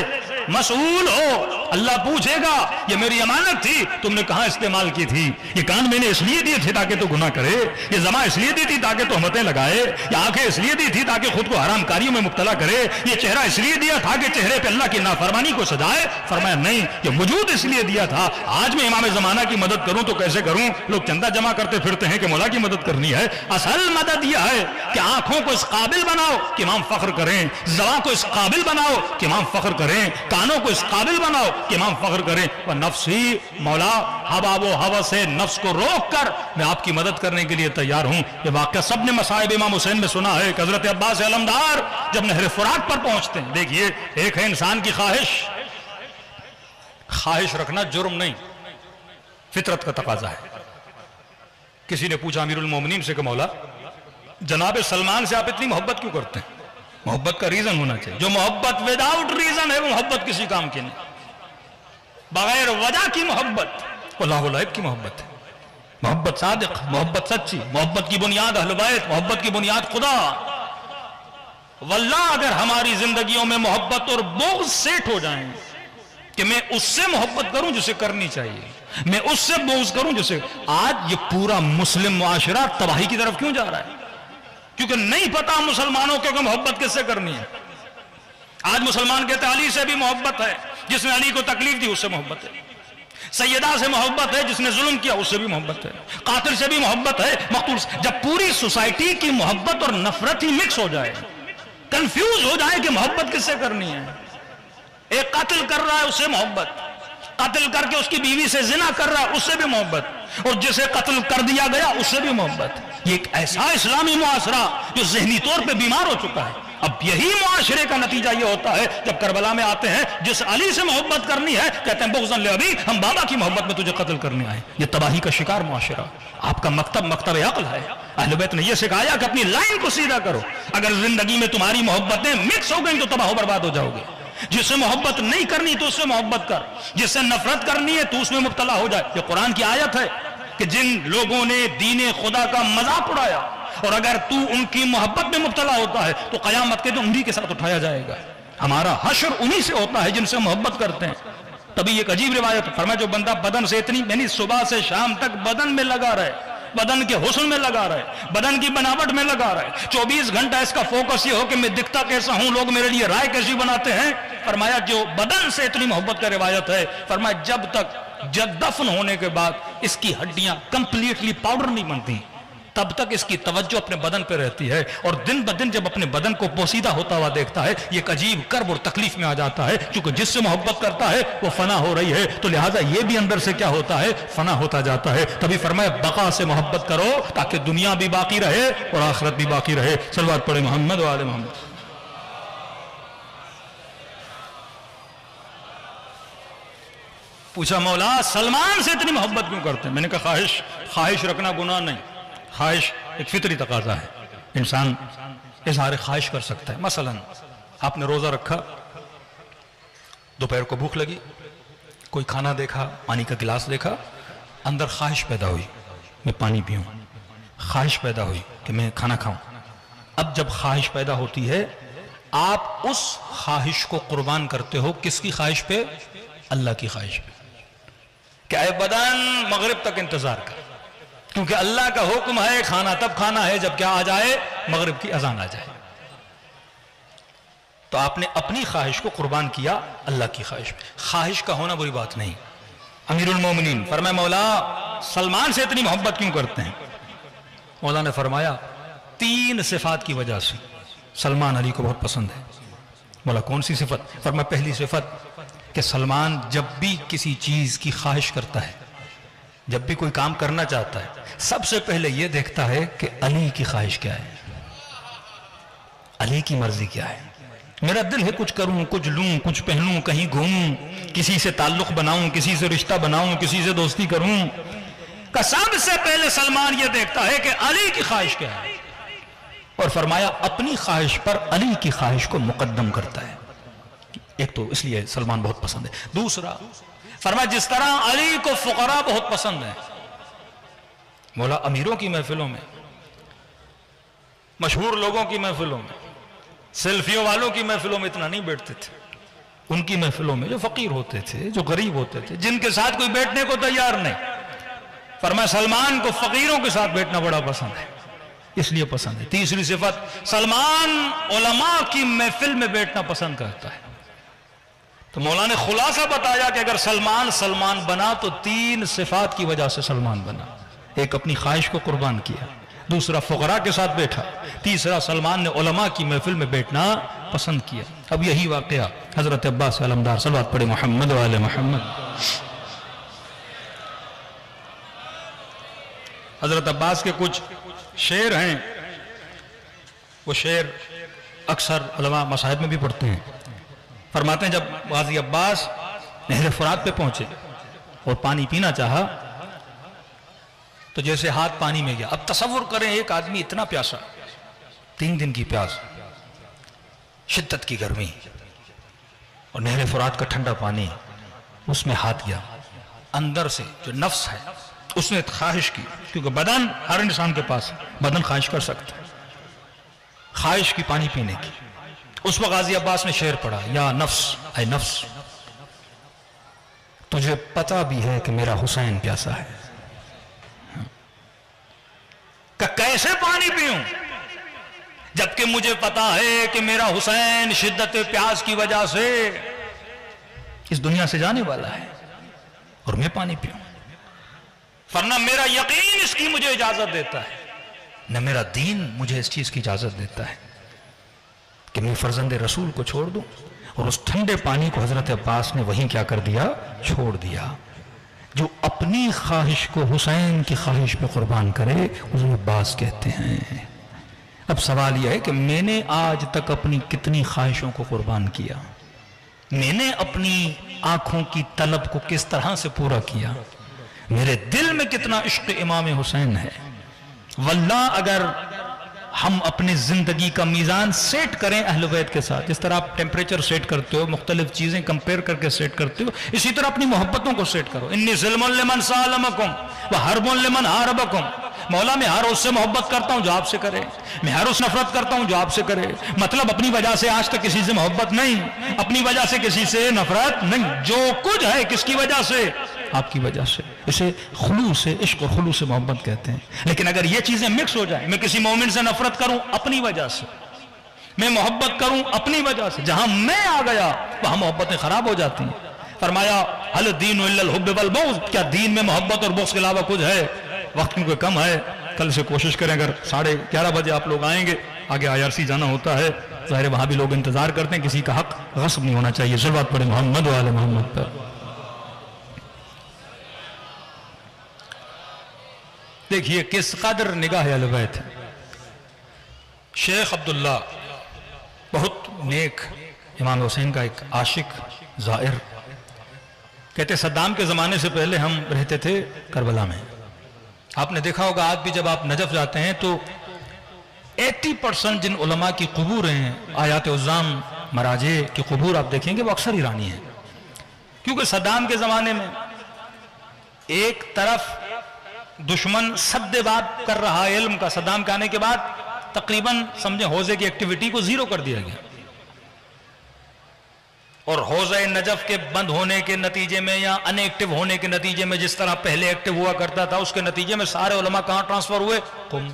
مسئول ہو، اللہ پوچھے گا یہ میری امانت تھی تم نے کہاں استعمال کی تھی؟ یہ کان میں نے اس لیے دیے تھے تاکہ تو گناہ کرے، یہ زبان اس لیے دی تھی تاکہ تہمتیں لگائے، یہ آنکھیں اس لیے دی تھی تاکہ خود کو حرام کاریوں میں مبتلا کرے، یہ چہرہ اس لیے دیا تھا کہ چہرے پہ اللہ کی نافرمانی کو سجائے؟ فرمایا نہیں، یہ وجود اس لیے دیا تھا۔ آج میں امام زمانہ کی مدد کروں تو کیسے کروں؟ لوگ چندہ جمع کرتے پھرتے ہیں کہ مولا کی مدد کرنی ہے، اصل مدد یہ ہے کہ آنکھوں کو اس قابل بناؤ کہ امام فخر کریں، زبان کو اس قابل بناؤ کہ امام فخر کریں، کانوں کو اس قابل بناؤ کہ امام فخر کریں۔ وہ نفسی مولا ہوا و ہوس سے نفس کو روک کر میں آپ کی مدد کرنے کے لیے تیار ہوں۔ یہ واقعہ سب نے مصائب امام حسین میں سنا ہے کہ حضرت عباس علمدار جب نہر فرات پر پہنچتے ہیں، دیکھیے ایک ہے انسان کی خواہش رکھنا جرم نہیں، فطرت کا تقاضا ہے۔ کسی نے پوچھا امیر المومنین سے کہ مولا جناب سلمان سے آپ اتنی محبت کیوں کرتے ہیں؟ محبت کا ریزن ہونا چاہیے، جو محبت وداؤٹ ریزن ہے وہ محبت کسی کام کی نہیں، بغیر وجہ کی محبت وہ لہو و لعب کی محبت ہے۔ محبت صادق، محبت سچی، محبت کی بنیاد اہل بیت، محبت کی بنیاد خدا۔ واللہ اگر ہماری زندگیوں میں محبت اور بغض سیٹ ہو جائیں کہ میں اس سے محبت کروں جسے کرنی چاہیے، میں اس سے بغض کروں جسے، آج یہ پورا مسلم معاشرہ تباہی کی طرف کیوں جا رہا ہے؟ کیونکہ نہیں پتا مسلمانوں کو کہ محبت کس سے کرنی ہے۔ آج مسلمان کہتے ہیں علی سے بھی محبت ہے، جس نے علی کو تکلیف دی اس سے محبت ہے، سیدہ سے محبت ہے، جس نے ظلم کیا اس سے بھی محبت ہے، قاتل سے بھی محبت ہے، مقتول سے۔ جب پوری سوسائٹی کی محبت اور نفرت ہی مکس ہو جائے، کنفیوز ہو جائے کہ محبت کس سے کرنی ہے، ایک قاتل کر رہا ہے اس سے محبت، قتل کر کے اس کی بیوی سے زنا کر رہا ہے اس سے بھی محبت، اور جسے قتل کر دیا گیا اس سے بھی محبت، یہ ایک ایسا اسلامی معاشرہ جو ذہنی طور پہ بیمار ہو چکا ہے۔ اب یہی معاشرے کا نتیجہ یہ ہوتا ہے جب کربلا میں آتے ہیں، جس علی سے محبت کرنی ہے کہتے ہیں بغضاً لابی، ہم بابا کی محبت میں تجھے قتل کرنے آئے۔ یہ تباہی کا شکار معاشرہ۔ آپ کا مکتب عقل ہے، اہل بیت نے یہ سکھایا کہ اپنی لائن کو سیدھا کرو، اگر زندگی میں تمہاری محبتیں مکس ہو گئیں تو تباہ و برباد ہو جاؤ گے۔ جس سے محبت نہیں کرنی تو اس سے محبت کر، جس سے نفرت کرنی ہے تو اس میں مبتلا ہو جائے۔ یہ قرآن کی آیت ہے کہ جن لوگوں نے دین خدا کا مذاق اڑایا، اور اگر تو ان کی محبت میں مبتلا ہوتا ہے تو قیامت کے دن انہی کے ساتھ اٹھایا جائے گا۔ ہمارا حشر انہی سے ہوتا ہے جن سے محبت کرتے ہیں۔ تبھی ایک عجیب روایت فرمایا، جو بندہ بدن سے اتنی یعنی صبح سے شام تک بدن میں لگا رہے، بدن کے حسن میں لگا رہے، بدن کی بناوٹ میں لگا رہے، 24 گھنٹہ اس کا فوکس یہ ہو کہ میں دکھتا کیسا ہوں، لوگ میرے لیے رائے کیسی بناتے ہیں، فرمایا جو بدن سے اتنی محبت کا روایت ہے، فرمایا جب دفن ہونے کے بعد اس کی ہڈیاں کمپلیٹلی پاؤڈر نہیں بنتی، تب تک اس کی توجہ اپنے بدن پہ رہتی ہے، اور دن بدن جب اپنے بدن کو پوسیدہ ہوتا ہوا دیکھتا ہے، یہ ایک عجیب کرب اور تکلیف میں آ جاتا ہے، کیونکہ جس سے محبت کرتا ہے وہ فنا ہو رہی ہے، تو لہٰذا یہ بھی اندر سے کیا ہوتا ہے، فنا ہوتا جاتا ہے۔ تبھی فرمایا بقا سے محبت کرو تاکہ دنیا بھی باقی رہے اور آخرت بھی باقی رہے۔ صلوات پڑھے محمد و آل محمد۔ پوچھا مولا سلمان سے اتنی محبت کیوں کرتے ہیں؟ میں نے کہا خواہش رکھنا گناہ نہیں، خواہش ایک فطری تقاضا ہے، انسان اظہار خواہش کر سکتا ہے۔ مثلا آپ نے روزہ رکھا، دوپہر کو بھوک لگی، کوئی کھانا دیکھا، پانی کا گلاس دیکھا، اندر خواہش پیدا ہوئی میں پانی پیوں، خواہش پیدا ہوئی کہ میں کھانا کھاؤں۔ اب جب خواہش پیدا ہوتی ہے آپ اس خواہش کو قربان کرتے ہو، کس کی خواہش پہ؟ اللہ کی خواہش پہ، کہ اے بدن مغرب تک انتظار کر، کیونکہ اللہ کا حکم ہے کھانا تب کھانا ہے جب کیا آ جائے، مغرب کی اذان آ جائے۔ تو آپ نے اپنی خواہش کو قربان کیا اللہ کی خواہش پہ۔ خواہش کا ہونا بری بات نہیں۔ امیر المومنین فرمایا مولا سلمان سے اتنی محبت کیوں کرتے ہیں؟ مولا نے فرمایا 3 صفات کی وجہ سے سلمان علی کو بہت پسند ہے۔ مولا کون سی صفت؟ فرمایا پہلی صفت کہ سلمان جب بھی کسی چیز کی خواہش کرتا ہے، جب بھی کوئی کام کرنا چاہتا ہے، سب سے پہلے یہ دیکھتا ہے کہ علی کی خواہش کیا ہے، علی کی مرضی کیا ہے۔ میرا دل ہے کچھ کروں، کچھ لوں، کچھ پہنوں، کہیں گھوموں، کسی سے تعلق بناؤں، کسی سے رشتہ بناؤں، کسی سے دوستی کروں، کہ سب سے پہلے سلمان یہ دیکھتا ہے کہ علی کی خواہش کیا ہے، اور فرمایا اپنی خواہش پر علی کی خواہش کو مقدم کرتا ہے۔ ایک تو اس لیے سلمان بہت پسند ہے۔ دوسرا فرمایا جس طرح علی کو فقراء بہت پسند ہیں، مولا امیروں کی محفلوں میں، مشہور لوگوں کی محفلوں میں، سیلفیوں والوں کی محفلوں میں اتنا نہیں بیٹھتے تھے، ان کی محفلوں میں جو فقیر ہوتے تھے، جو غریب ہوتے تھے، جن کے ساتھ کوئی بیٹھنے کو تیار نہیں، فرمایا سلمان کو فقیروں کے ساتھ بیٹھنا بڑا پسند ہے، اس لیے پسند ہے۔ تیسری صفت سلمان علماء کی محفل میں بیٹھنا پسند کرتا ہے۔ تو مولا نے خلاصہ بتایا کہ اگر سلمان بنا تو 3 صفات کی وجہ سے سلمان بنا۔ ایک اپنی خواہش کو قربان کیا، دوسرا فقراء کے ساتھ بیٹھا، تیسرا سلمان نے علماء کی محفل میں بیٹھنا پسند کیا۔ اب یہی واقعہ حضرت عباس علمدار صلوات پڑھے محمد و آل محمد۔ حضرت عباس کے کچھ شعر ہیں، وہ شعر اکثر علماء مصاحب میں بھی پڑھتے ہیں۔ فرماتے ہیں جب غازی عباس نہر فرات پہ پہنچے اور پانی پینا چاہا تو جیسے ہاتھ پانی میں گیا۔ اب تصور کریں ایک آدمی اتنا پیاسا، 3 دن کی پیاس، شدت کی گرمی، اور نہر فرات کا ٹھنڈا پانی، اس میں ہاتھ گیا، اندر سے جو نفس ہے اس نے خواہش کی، کیونکہ بدن ہر انسان کے پاس بدن خواہش کر سکتا ہے، خواہش کی پانی پینے کی۔ اس وقت غازی عباس نے شعر پڑھا، یا نفس اے نفس تجھے پتا بھی ہے کہ میرا حسین پیاسا ہے، کہ کیسے پانی پیوں، جبکہ مجھے پتا ہے کہ میرا حسین شدت پیاس کی وجہ سے اس دنیا سے جانے والا ہے اور میں پانی پیوں، ورنہ میرا یقین اس کی مجھے اجازت دیتا ہے، نہ میرا دین مجھے اس چیز کی اجازت دیتا ہے کہ میں فرزند رسول کو چھوڑ دوں۔ اور اس ٹھنڈے پانی کو حضرت عباس نے وہیں کیا کر دیا، چھوڑ دیا۔ جو اپنی خواہش کو حسین کی خواہش پہ قربان کرے اسے عباس کہتے ہیں۔ اب سوال یہ ہے کہ میں نے آج تک اپنی کتنی خواہشوں کو قربان کیا، میں نے اپنی آنکھوں کی طلب کو کس طرح سے پورا کیا، میرے دل میں کتنا عشق امام حسین ہے۔ واللہ اگر ہم اپنی زندگی کا میزان سیٹ کریں اہل بیت کے ساتھ، جس طرح آپ ٹیمپریچر سیٹ کرتے ہو، مختلف چیزیں کمپیئر کر کے سیٹ کرتے ہو، اسی طرح اپنی محبتوں کو سیٹ کرو۔ انی ظلم لمن سالمکم وحرب لمن حاربکم، مولا میں ہر اس سے محبت کرتا ہوں جو آپ سے کرے، میں ہر اس نفرت کرتا ہوں جو آپ سے کرے۔ مطلب اپنی وجہ سے آج تک کسی سے محبت نہیں، اپنی وجہ سے کسی سے نفرت نہیں، جو کچھ ہے کس کی وجہ سے، آپ کی وجہ سے۔ اسے خلوص عشق اور خلوص محبت کہتے ہیں۔ لیکن اگر یہ چیزیں مکس ہو جائیں، میں کسی مومن سے نفرت کروں اپنی وجہ سے، میں محبت کروں اپنی وجہ سے، جہاں میں آ گیا وہاں محبتیں خراب ہو جاتی ہیں۔ فرمایا هل الدین الا الحب والبغض، کیا دین میں محبت اور بغض کے علاوہ کچھ ہے؟ وقت کیونکہ کم ہے، کل سے کوشش کریں، اگر 11:30 بجے آپ لوگ آئیں گے، آگے IRC جانا ہوتا ہے، ظاہر وہاں بھی لوگ انتظار کرتے ہیں، کسی کا حق غصب نہیں ہونا چاہیے۔ صلوات پڑھیں محمد و آل محمد پر۔ دیکھیے کس قدر نگاہ اہل بیت ہے۔ شیخ عبداللہ بہت نیک، امام حسین کا ایک عاشق زائر، کہتے صدام کے زمانے سے پہلے ہم رہتے تھے کربلا میں۔ آپ نے دیکھا ہوگا آج بھی جب آپ نجف جاتے ہیں تو 80% جن علماء کی قبور ہیں، آیات عظام مراجع کی قبور آپ دیکھیں گے وہ اکثر ایرانی ہیں، کیونکہ صدام کے زمانے میں ایک طرف دشمن سد باب کر رہا ہے علم کا، صدام کے آنے کے بعد تقریباً سمجھیں حوزے کی ایکٹیویٹی کو زیرو کر دیا گیا، اور حوزہ نجف کے بند ہونے کے نتیجے میں یا ان ایکٹیو ہونے کے نتیجے میں جس طرح پہلے ایکٹیو ہوا کرتا تھا، اس کے نتیجے میں سارے علماء کہاں ٹرانسفر ہوئے؟ قم۔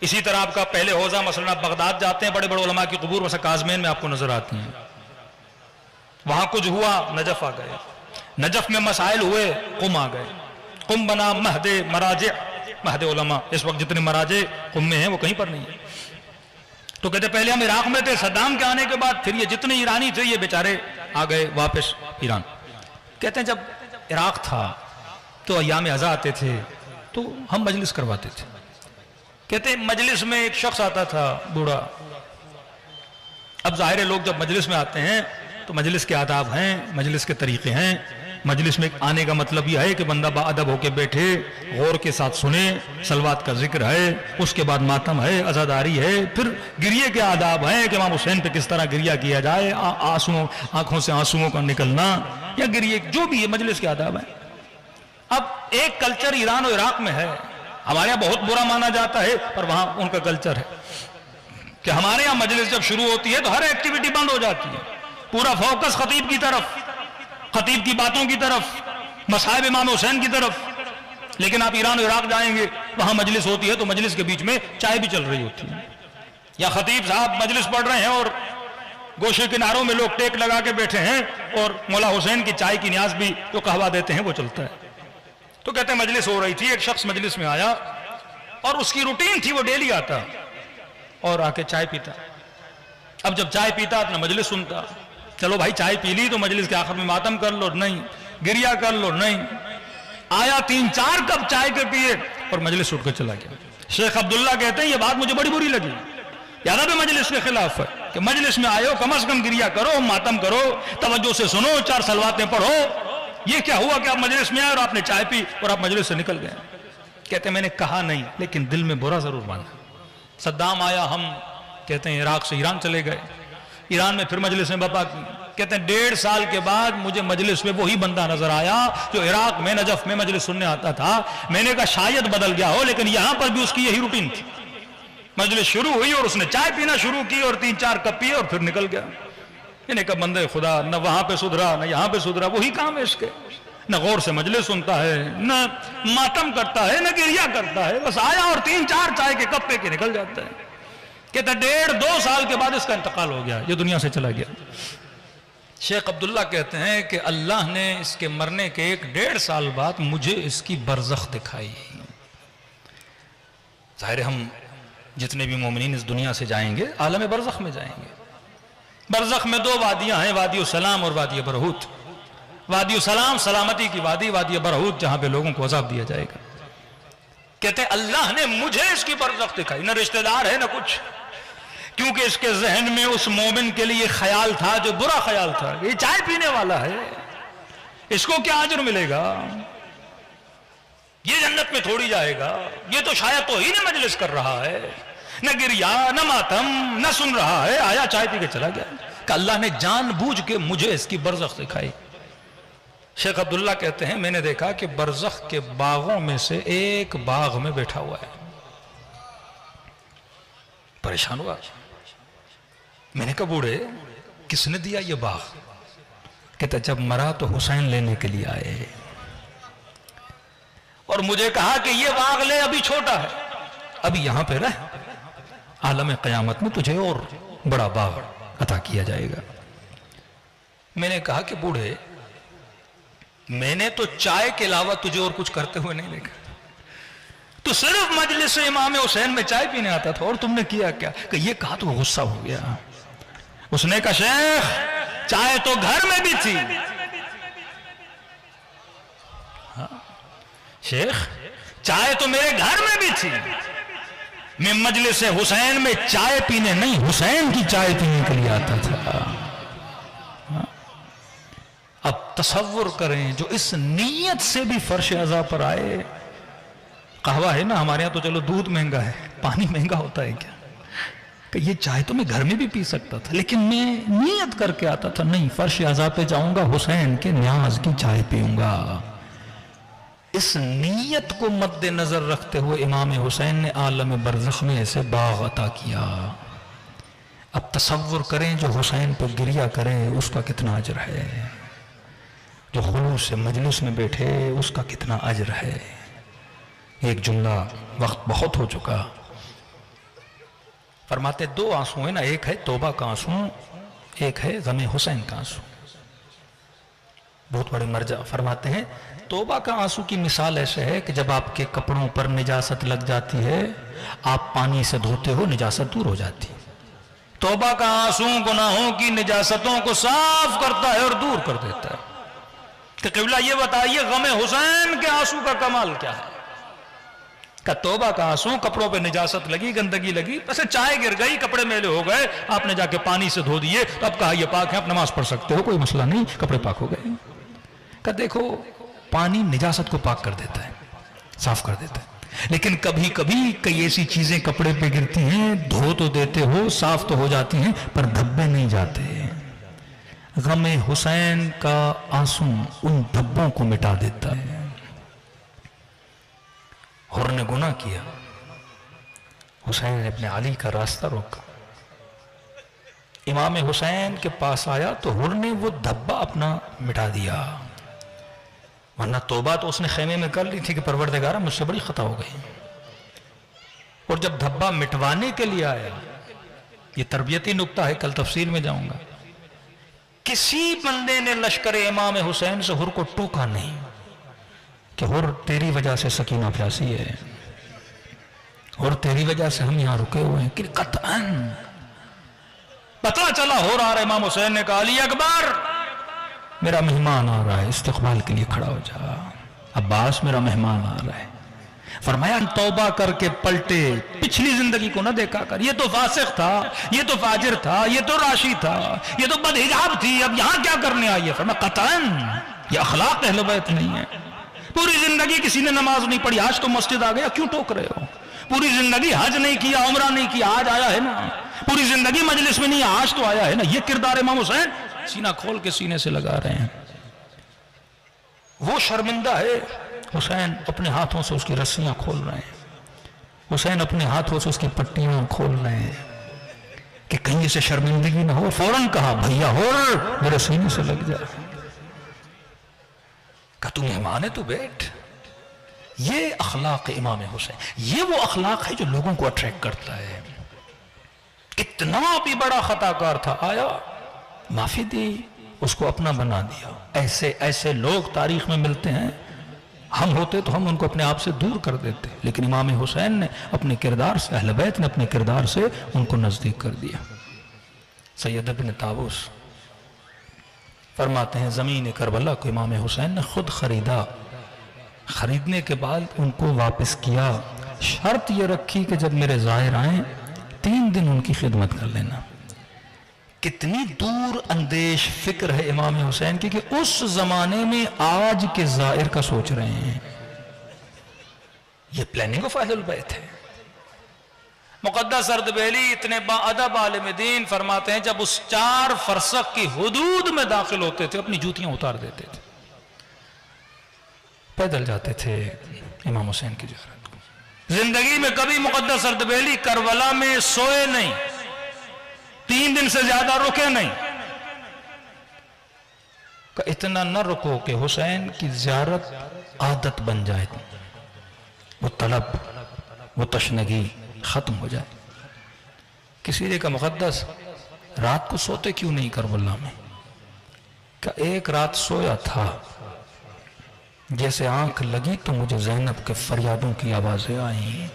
اسی طرح آپ کا پہلے حوزہ مثلا بغداد جاتے ہیں، بڑے بڑے علماء کی قبور مثلا کاظمین میں آپ کو نظر آتی ہیں، وہاں کچھ ہوا نجف آ گئے، نجف میں مسائل ہوئے قم آ گئے، قم بنا مہد مراجع، مہد علماء۔ اس وقت جتنے مراجع قم میں ہیں وہ کہیں پر نہیں ہیں۔ تو کہتے پہلے ہم عراق میں تھے، صدام کے آنے کے بعد پھر یہ جتنے ایرانی تھے یہ بیچارے آ گئے واپس ایران۔ کہتے ہیں جب عراق تھا تو ایام ازاں آتے تھے تو ہم مجلس کرواتے تھے، کہتے ہیں مجلس میں ایک شخص آتا تھا بوڑھا۔ اب ظاہر ہے لوگ جب مجلس میں آتے ہیں تو مجلس کے آداب ہیں، مجلس کے طریقے ہیں۔ مجلس میں آنے کا مطلب یہ ہے کہ بندہ با ادب ہو کے بیٹھے، غور کے ساتھ سنے، صلوات کا ذکر ہے، اس کے بعد ماتم ہے، عزاداری ہے، پھر گریے کے آداب ہیں کہ امام حسین پہ کس طرح گریہ کیا جائے، آنکھوں سے آنسوؤں کا نکلنا یا گریے، جو بھی ہے مجلس کے آداب ہیں۔ اب ایک کلچر ایران اور عراق میں ہے، ہمارے یہاں بہت برا مانا جاتا ہے پر وہاں ان کا کلچر ہے کہ ہمارے یہاں مجلس جب شروع ہوتی ہے تو ہر ایکٹیویٹی بند ہو جاتی ہے، پورا فوکس خطیب کی طرف، خطیب کی باتوں کی طرف، مصائب امام حسین کی طرف۔ لیکن آپ ایران و عراق جائیں گے، وہاں مجلس ہوتی ہے تو مجلس کے بیچ میں چائے بھی چل رہی ہوتی ہے، یا خطیب صاحب مجلس پڑھ رہے ہیں اور گوشے کناروں میں لوگ ٹیک لگا کے بیٹھے ہیں اور مولا حسین کی چائے کی نیاز بھی جو قہوہ دیتے ہیں وہ چلتا ہے۔ تو کہتے ہیں مجلس ہو رہی تھی، ایک شخص مجلس میں آیا اور اس کی روٹین تھی وہ ڈیلی آتا اور آ کے چائے پیتا۔ اب جب چائے پیتا اپنا مجلس سنتا، چلو بھائی چائے پی لی تو مجلس کے آخر میں ماتم کر لو، نہیں گریہ کر لو، نہیں، آیا 3-4 کپ چائے کے پیے اور مجلس اٹھ کر چلا گیا۔ شیخ عبداللہ کہتے ہیں یہ بات مجھے بڑی بری لگی، یادہ بھی مجلس کے خلاف ہے کہ مجلس میں آئے ہو کم از کم گریہ کرو، ماتم کرو، توجہ سے سنو، 4 صلواتیں پڑھو۔ یہ کیا ہوا کہ آپ مجلس میں آئے اور آپ نے چائے پی اور آپ مجلس سے نکل گئے؟ کہتے ہیں میں نے کہا نہیں لیکن دل میں برا ضرور مانا۔ صدام آیا، ہم کہتے ہیں عراق سے ایران چلے گئے، ایران میں پھر مجلس میں بپا کی۔ کہتے ہیں 1.5 سال کے بعد مجھے مجلس میں وہی بندہ نظر آیا جو عراق میں نجف میں مجلس سننے آتا تھا۔ میں نے کہا شاید بدل گیا ہو، لیکن یہاں پر بھی اس کی یہی روٹین تھی۔ مجلس شروع ہوئی اور اس نے چائے پینا شروع کی اور 3-4 کپ پیے اور پھر نکل گیا۔ انہیں کہا بندے خدا نہ وہاں پہ سدھرا نہ یہاں پہ سدھرا، وہی کام ہے اس کے، نہ غور سے مجلس سنتا ہے، نہ ماتم کرتا ہے، نہ گریہ کرتا ہے، بس آیا اور 3-4 چائے کے کپ پہ کے نکل جاتا ہے۔ کہتا 1.5-2 سال کے بعد اس کا انتقال ہو گیا، یہ دنیا سے چلا گیا۔ شیخ عبداللہ کہتے ہیں کہ اللہ نے اس کے مرنے کے 1-1.5 سال بعد مجھے اس کی برزخ دکھائی۔ ظاہر ہم جتنے بھی مومنین اس دنیا سے جائیں گے عالم برزخ میں جائیں گے۔ برزخ میں 2 وادیاں ہیں، وادی السلام اور وادی برہوت۔ وادی السلام سلامتی کی وادی، وادی برہوت جہاں پہ لوگوں کو عذاب دیا جائے گا۔ کہتے ہیں اللہ نے مجھے اس کی برزخ دکھائی، نہ رشتہ دار ہے نہ کچھ، کیونکہ اس کے ذہن میں اس مومن کے لیے خیال تھا جو برا خیال تھا، یہ چائے پینے والا ہے، اس کو کیا اجر ملے گا، یہ جنت میں تھوڑی جائے گا، یہ تو شاید توہین مجلس کر رہا ہے، نہ گریا نہ ماتم نہ سن رہا ہے، آیا چائے پی کے چلا گیا۔ کہ اللہ نے جان بوجھ کے مجھے اس کی برزخ دکھائی۔ شیخ عبداللہ کہتے ہیں میں نے دیکھا کہ برزخ کے باغوں میں سے ایک باغ میں بیٹھا ہوا ہے، پریشان ہوا۔ میں نے کہا بوڑھے کس نے دیا یہ باغ؟ کہتا جب مرا تو حسین لینے کے لیے آئے اور مجھے کہا کہ یہ باغ لے، ابھی چھوٹا ہے، ابھی یہاں پہ رہ، عالم قیامت میں تجھے اور بڑا باغ عطا کیا جائے گا۔ میں نے کہا کہ بوڑھے میں نے تو چائے کے علاوہ تجھے اور کچھ کرتے ہوئے نہیں دیکھا، تو صرف مجلس امام حسین میں چائے پینے آتا تھا، اور تم نے کیا کیا؟ کہ یہ کہا تو غصہ ہو گیا۔ اس نے کہا شیخ چائے تو گھر میں بھی تھی، شیخ چائے تو میرے گھر میں بھی تھی، میں مجلس حسین میں چائے پینے نہیں حسین کی چائے پینے کے لیے آتا تھا۔ اب تصور کریں جو اس نیت سے بھی فرش عزا پر آئے، قہوہ ہے نا ہمارے ہاں تو چلو دودھ مہنگا ہے، پانی مہنگا ہوتا ہے کیا، کہ یہ چائے تو میں گھر میں بھی پی سکتا تھا، لیکن میں نیت کر کے آتا تھا نہیں فرش عزا پہ جاؤں گا حسین کے نیاز کی چائے پیوں گا۔ اس نیت کو مد نظر رکھتے ہوئے امام حسین نے عالم برزخ میں ایسے باغ عطا کیا۔ اب تصور کریں جو حسین پہ گریہ کرے اس کا کتنا اجر ہے، جو خلوص سے مجلس میں بیٹھے اس کا کتنا اجر ہے۔ ایک جملہ، وقت بہت ہو چکا، فرماتے 2 آنسو ہیں نا، ایک ہے توبہ کا آنسو، ایک ہے غم حسین کا آنسو۔ بہت بڑے مرجع فرماتے ہیں توبہ کا آنسو کی مثال ایسے ہے کہ جب آپ کے کپڑوں پر نجاست لگ جاتی ہے، آپ پانی سے دھوتے ہو نجاست دور ہو جاتی ہے۔ توبہ کا آنسو گناہوں کی نجاستوں کو صاف کرتا ہے اور دور کر دیتا ہے۔ کہ قبلہ یہ بتائیے غم حسین کے آنسو کا کمال کیا ہے؟ کہ توبہ کا آنسو، کپڑوں پہ نجاست لگی، گندگی لگی، بس چائے گر گئی، کپڑے میلے ہو گئے، آپ نے جا کے پانی سے دھو دیے، تو اب کہا یہ پاک ہے، آپ نماز پڑھ سکتے ہو، کوئی مسئلہ نہیں، کپڑے پاک ہو گئے۔ کہ دیکھو پانی نجاست کو پاک کر دیتا ہے، صاف کر دیتا ہے، لیکن کبھی کبھی کئی ایسی چیزیں کپڑے پہ گرتی ہیں، دھو تو دیتے ہو، صاف تو ہو جاتی ہیں، پر دھبے نہیں جاتے۔ غم حسین کا آنسو ان دھبوں کو مٹا دیتا ہے۔ حر نے گناہ کیا، حسین نے اپنے علی کا راستہ روکا، امام حسین کے پاس آیا تو حر نے وہ دھبا اپنا مٹا دیا، ورنہ توبہ تو اس نے خیمے میں کر لی تھی کہ پروردگارہ مجھ سے بڑی خطا ہو گئی۔ اور جب دھبا مٹوانے کے لیے آیا، یہ تربیتی نکتہ ہے، کل تفصیل میں جاؤں گا، کسی بندے نے لشکر امام حسین سے حر کو ٹوکا نہیں کہ حر تیری وجہ سے سکینہ پیاسی ہے، حر تیری وجہ سے ہم یہاں رکے ہوئے ہیں، کہ قطعاً پتہ چلا حر آ رہا، امام حسین نے کہا علی اکبر میرا مہمان آ رہا ہے، استقبال کے لیے کھڑا ہو جا، عباس میرا مہمان آ رہا ہے۔ فرمایا توبہ کر کے پلٹے، پچھلی زندگی کو نہ دیکھا کر، یہ تو فاسق تھا، یہ تو فاجر تھا، یہ تو راشی تھا، یہ تو بدحجاب تھی، اب یہاں کیا کرنے آئی ہے؟ فرمایا قطعاً یہ اخلاق اہل بیت نہیں ہے، پوری زندگی کسی نے نماز نہیں پڑھی، آج تو مسجد آ گیا، کیوں ٹوک رہے ہو؟ پوری زندگی حج نہیں کیا، عمرہ نہیں کیا، آج آیا ہے نا، پوری زندگی مجلس میں نہیں، آج تو آیا ہے نا۔ یہ کردار امام حسین سینہ کھول کے سینے سے لگا رہے ہیں۔ وہ شرمندہ ہے، حسین اپنے ہاتھوں سے اس کی رسیاں کھول رہے ہیں، حسین اپنے ہاتھوں سے اس کی پٹیاں کھول رہے ہیں کہ کہیں اسے شرمندگی نہ ہو۔ فوراً کہا بھیا حر میرے سینے سے لگ جا، کہ تو مہمان ہے تو بیٹھ۔ یہ اخلاق امام حسین، یہ وہ اخلاق ہے جو لوگوں کو اٹریکٹ کرتا ہے۔ کتنا بھی بڑا خطا کار تھا، آیا معافی دی، اس کو اپنا بنا دیا۔ ایسے ایسے لوگ تاریخ میں ملتے ہیں، ہم ہوتے تو ہم ان کو اپنے آپ سے دور کر دیتے، لیکن امام حسین نے اپنے کردار سے، اہل بیت نے اپنے کردار سے ان کو نزدیک کر دیا۔ سید ابن طاووس فرماتے ہیں زمین کربلا کو امام حسین نے خود خریدا، خریدنے کے بعد ان کو واپس کیا، شرط یہ رکھی کہ جب میرے زائر آئیں 3 دن ان کی خدمت کر لینا۔ کتنی دور اندیش فکر ہے امام حسین کی کہ اس زمانے میں آج کے زائر کا سوچ رہے ہیں۔ یہ پلاننگ آف اہل البیت ہے۔ مقدس اردبیلی اتنے با ادب عالم دین فرماتے ہیں جب اس 4 فرسخ کی حدود میں داخل ہوتے تھے اپنی جوتیاں اتار دیتے تھے، پیدل جاتے تھے امام حسین کی زیارت کو۔ زندگی میں کبھی مقدس اردبیلی کربلا میں سوئے نہیں، 3 دن سے زیادہ رکے نہیں، کہ اتنا نہ رکو کہ حسین کی زیارت عادت بن جائے، وہ طلب، وہ تشنگی ختم ہو جائے۔ کسی نے کہا مقدس رات کو سوتے کیوں نہیں کربلا میں؟ کہ ایک رات سویا تھا، جیسے آنکھ لگی تو مجھے زینب کے فریادوں کی آوازیں آئیں،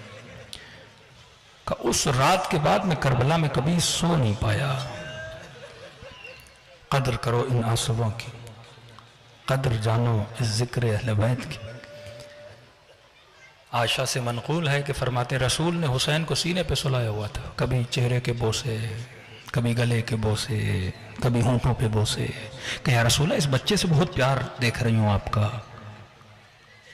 کہ اس رات کے بعد میں کربلا میں کبھی سو نہیں پایا۔ قدر کرو ان آنسوؤں کی، قدر جانو اس ذکر اہل بیت کی۔ عائشہ سے منقول ہے کہ فرماتے رسول نے حسین کو سینے پہ سلایا ہوا تھا، کبھی چہرے کے بوسے، کبھی گلے کے بوسے، کبھی ہونٹوں پہ بوسے، کہ یا رسول اللہ اس بچے سے بہت پیار دیکھ رہی ہوں آپ کا۔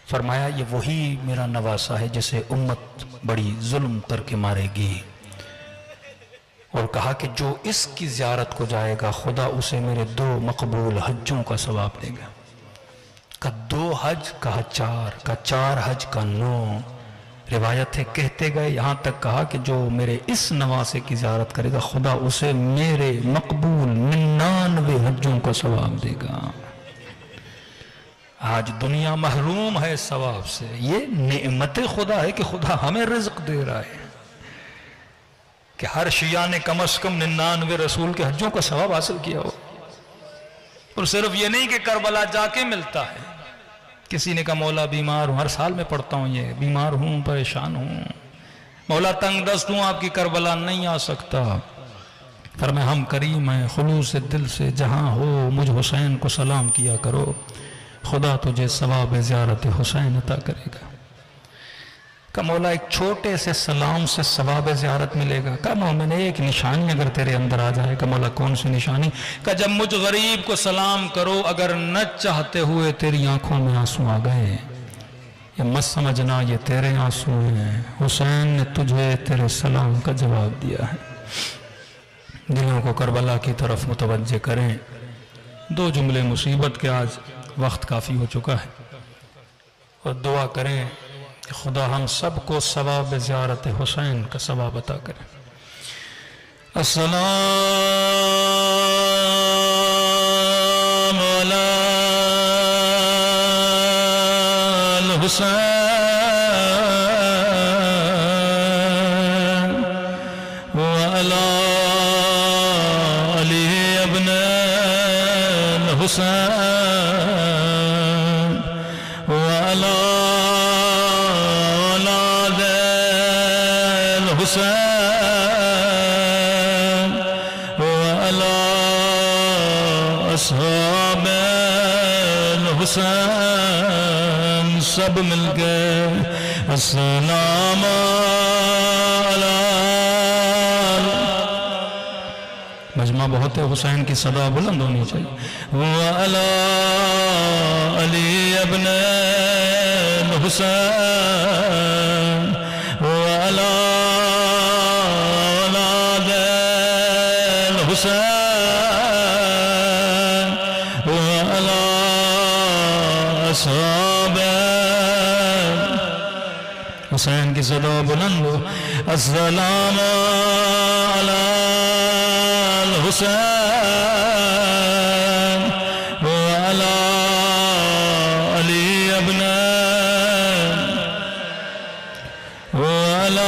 فرمایا یہ وہی میرا نواسا ہے جسے امت بڑی ظلم کر کے مارے گی، اور کہا کہ جو اس کی زیارت کو جائے گا خدا اسے میرے 2 مقبول حجوں کا ثواب دے گا۔ کا 2 حج، کہا 4، کا 4 حج، کا 9۔ روایت ہے کہتے گئے یہاں تک کہا کہ جو میرے اس نواسے کی زیارت کرے گا خدا اسے میرے مقبول 99 حجوں کا ثواب دے گا۔ آج دنیا محروم ہے ثواب سے، یہ نعمت خدا ہے کہ خدا ہمیں رزق دے رہا ہے کہ ہر شیعہ نے کم از کم 99 رسول کے حجوں کا ثواب حاصل کیا ہو۔ اور صرف یہ نہیں کہ کربلا جا کے ملتا ہے۔ کسی نے کہا مولا بیمار ہوں، ہر سال میں پڑھتا ہوں یہ، بیمار ہوں، پریشان ہوں، مولا تنگ دست ہوں، آپ کی کربلا نہیں آ سکتا۔ فرمایا ہم کریم ہیں، خلوص دل سے جہاں ہو مجھ حسین کو سلام کیا کرو، خدا تجھے ثواب زیارت حسین عطا کرے گا۔ کہ مولا ایک چھوٹے سے سلام سے ثواب زیارت ملے گا؟ کہ مومن ایک نشانی اگر تیرے اندر آ جائے، کہ مولا کون سی نشانی؟ کہ جب مجھ غریب کو سلام کرو اگر نہ چاہتے ہوئے تیری آنکھوں میں آنسو آ گئے، یہ مت سمجھنا یہ تیرے آنسو ہیں، حسین نے تجھے تیرے سلام کا جواب دیا ہے۔ دلوں کو کربلا کی طرف متوجہ کریں۔ 2 جملے مصیبت کے، آج وقت کافی ہو چکا ہے، اور دعا کریں کہ خدا ہم سب کو ثواب زیارت حسین کا ثواب عطا کرے۔ السلام علی الحسین وعلی علی ابن الحسین وعلی حسین وعلی اصحاب الحسین، سب مل کے السلام علی۔ مجمع بہت ہے، حسین کی صدا بلند ہونی چاہیے۔ وعلی علی ابن الحسین وعلی حسین وعلی اصحاب حسین کی صدا بلند ہو۔ السلام علی الحسین وعلی علی ابن وعلی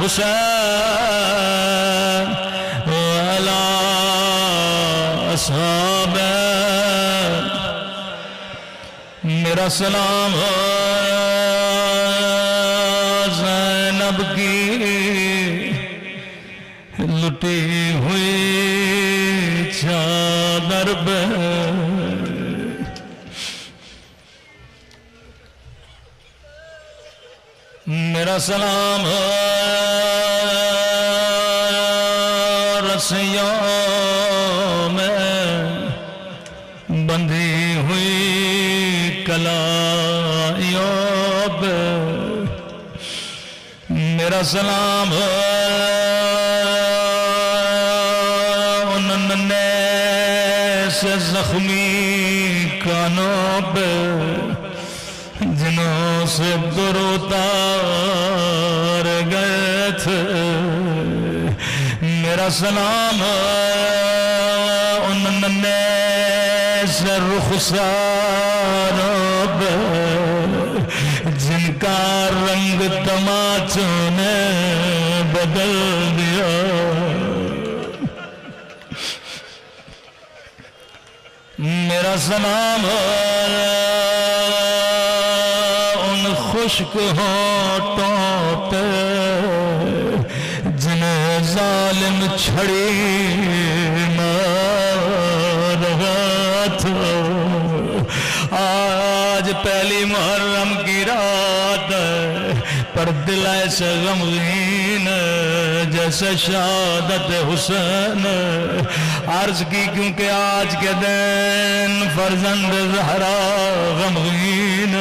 الحسین وعلى أصحابه میرا سلام ہو زینب کی لٹی ہوئی چادر پہ میرا سلام ہو رسیوں میں بندھی ہوئی کلائیوں پہ میرا سلام ہو ان ننھے سے زخمی کانوں پہ جنوں سے در اتار گئے تھے میرا سلام ان ننھے سے رخساروں پہ جن کا رنگ تماچوں نے بدل دیا میرا سلام خشک ہونٹوں پہ جنہیں ظالم چھڑی مار رہا تھا آج پہلی محرم کی رات پر دل ایسے غمگین جیسے شہادت حسین عرض کی کیونکہ آج کے دن فرزند زہرا غمگین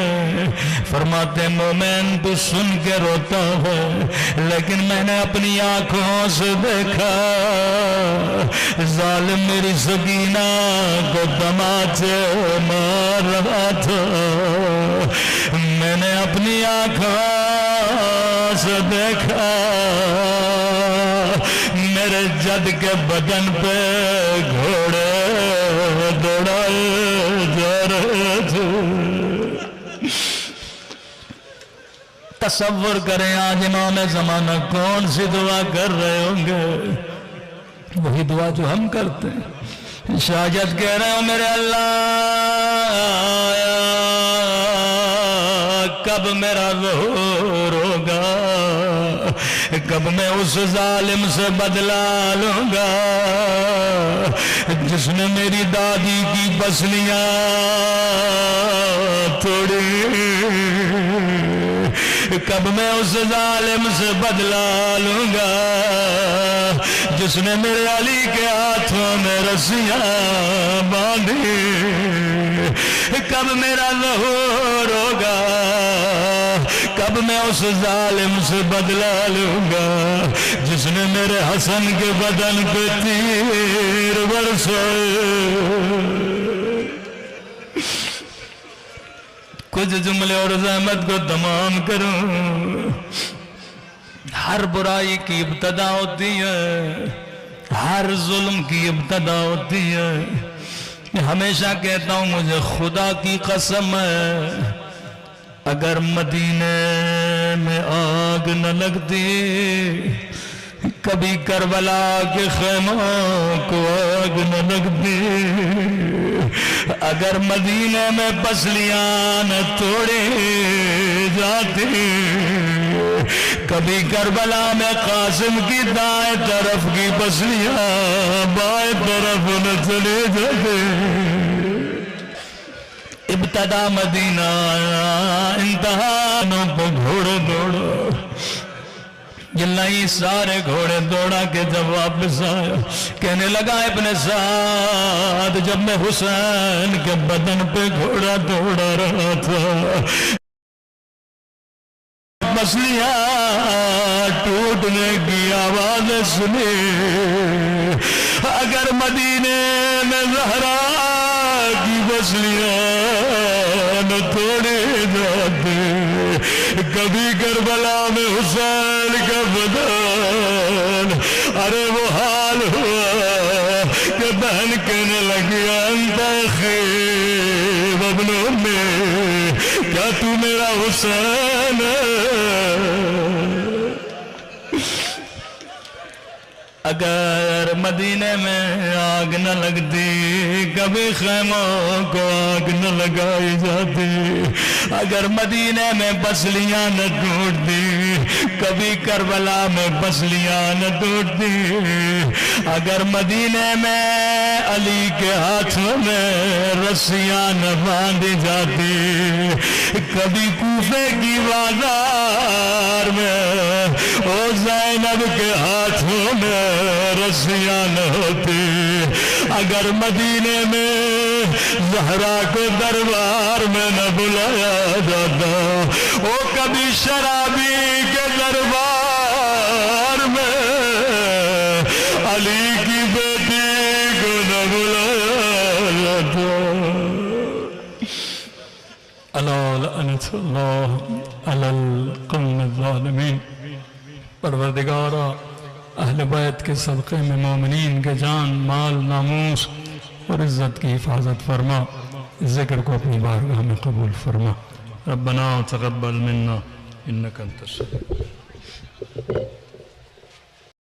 فرماتے مومن تو سن کے روتا ہے لیکن میں نے اپنی آنکھوں سے دیکھا ظالم میری سکینہ کو تماچے مار رہا تھا میں نے اپنی آنکھوں سے دیکھا میرے جد کے بدن پہ گھوڑے دوڑائے جا رہے تھے تصور کریں آج امام زمانہ کون سی دعا کر رہے ہوں گے وہی دعا جو ہم کرتے ہیں شاجد کہہ رہے ہو میرے اللہ کب میرا ظہور ہوگا کب میں اس ظالم سے بدلہ لوں گا جس نے میری دادی کی پسلیاں توڑی کب میں اس ظالم سے بدلہ لوں گا جس نے میرے علی کے ہاتھوں میں رسیاں باندھی کب میرا ظہور ہوگا کب میں اس ظالم سے بدلہ لوں گا جس نے میرے حسن کے بدن پہ تیر برسائے کچھ جملے اور زحمت کو تمام کروں ہر برائی کی ابتدا ہوتی ہے ہر ظلم کی ابتدا ہوتی ہے میں ہمیشہ کہتا ہوں مجھے خدا کی قسم ہے اگر مدینے میں آگ نہ لگتی کبھی کربلا کے خیموں کو آگ نہ لگتی اگر مدینے میں پسلیاں نہ توڑی جاتی کبھی کربلا میں قاسم کی دائیں طرف کی پسلیاں بائیں طرف نہ چلے جاتے ابتدا مدینہ انتہانوں پہ گھوڑے دوڑو جلائی سارے گھوڑے دوڑا کے جب واپس آیا کہنے لگا ابن سعد جب میں حسین کے بدن پہ گھوڑا دوڑا رہا تھا پسلیاں ٹوٹنے کی آوازیں سنی اگر مدینے میں زہرا کی پسلیاں نہ توڑے جاتے کبھی کربلا میں حسین کا بدن ارے وہ حال ہوا کہ بہن کہنے لگی انت خیب ابن امی کیا تو میرا حسین ہے اگر مدینے میں آگ نہ لگتی کبھی خیموں کو آگ نہ لگائی جاتی، اگر مدینے میں پسلیاں نہ ٹوٹتی کبھی کربلا میں پسلیاں نہ ٹوٹتی، اگر مدینے میں علی کے ہاتھوں میں رسیاں نہ باندھی جاتی کبھی کوفے کی بازار میں او زینب کے ہاتھوں میں رسیاں نہ ہوتی، اگر مدینے میں زہرا کو دربار میں نہ بلایا جاتا او کبھی شرابی کے دربار میں علی کی بیٹی کو نہ بلایا جاتا۔ الا لعنت اللہ علی القوم الظالمین۔ پروردگارا اہل بیت کے صدقے میں مومنین کے جان مال ناموس اور عزت کی حفاظت فرما، ذکر کو اپنی بارگاہ میں قبول فرما۔ ربنا تقبل منا انك انت السميع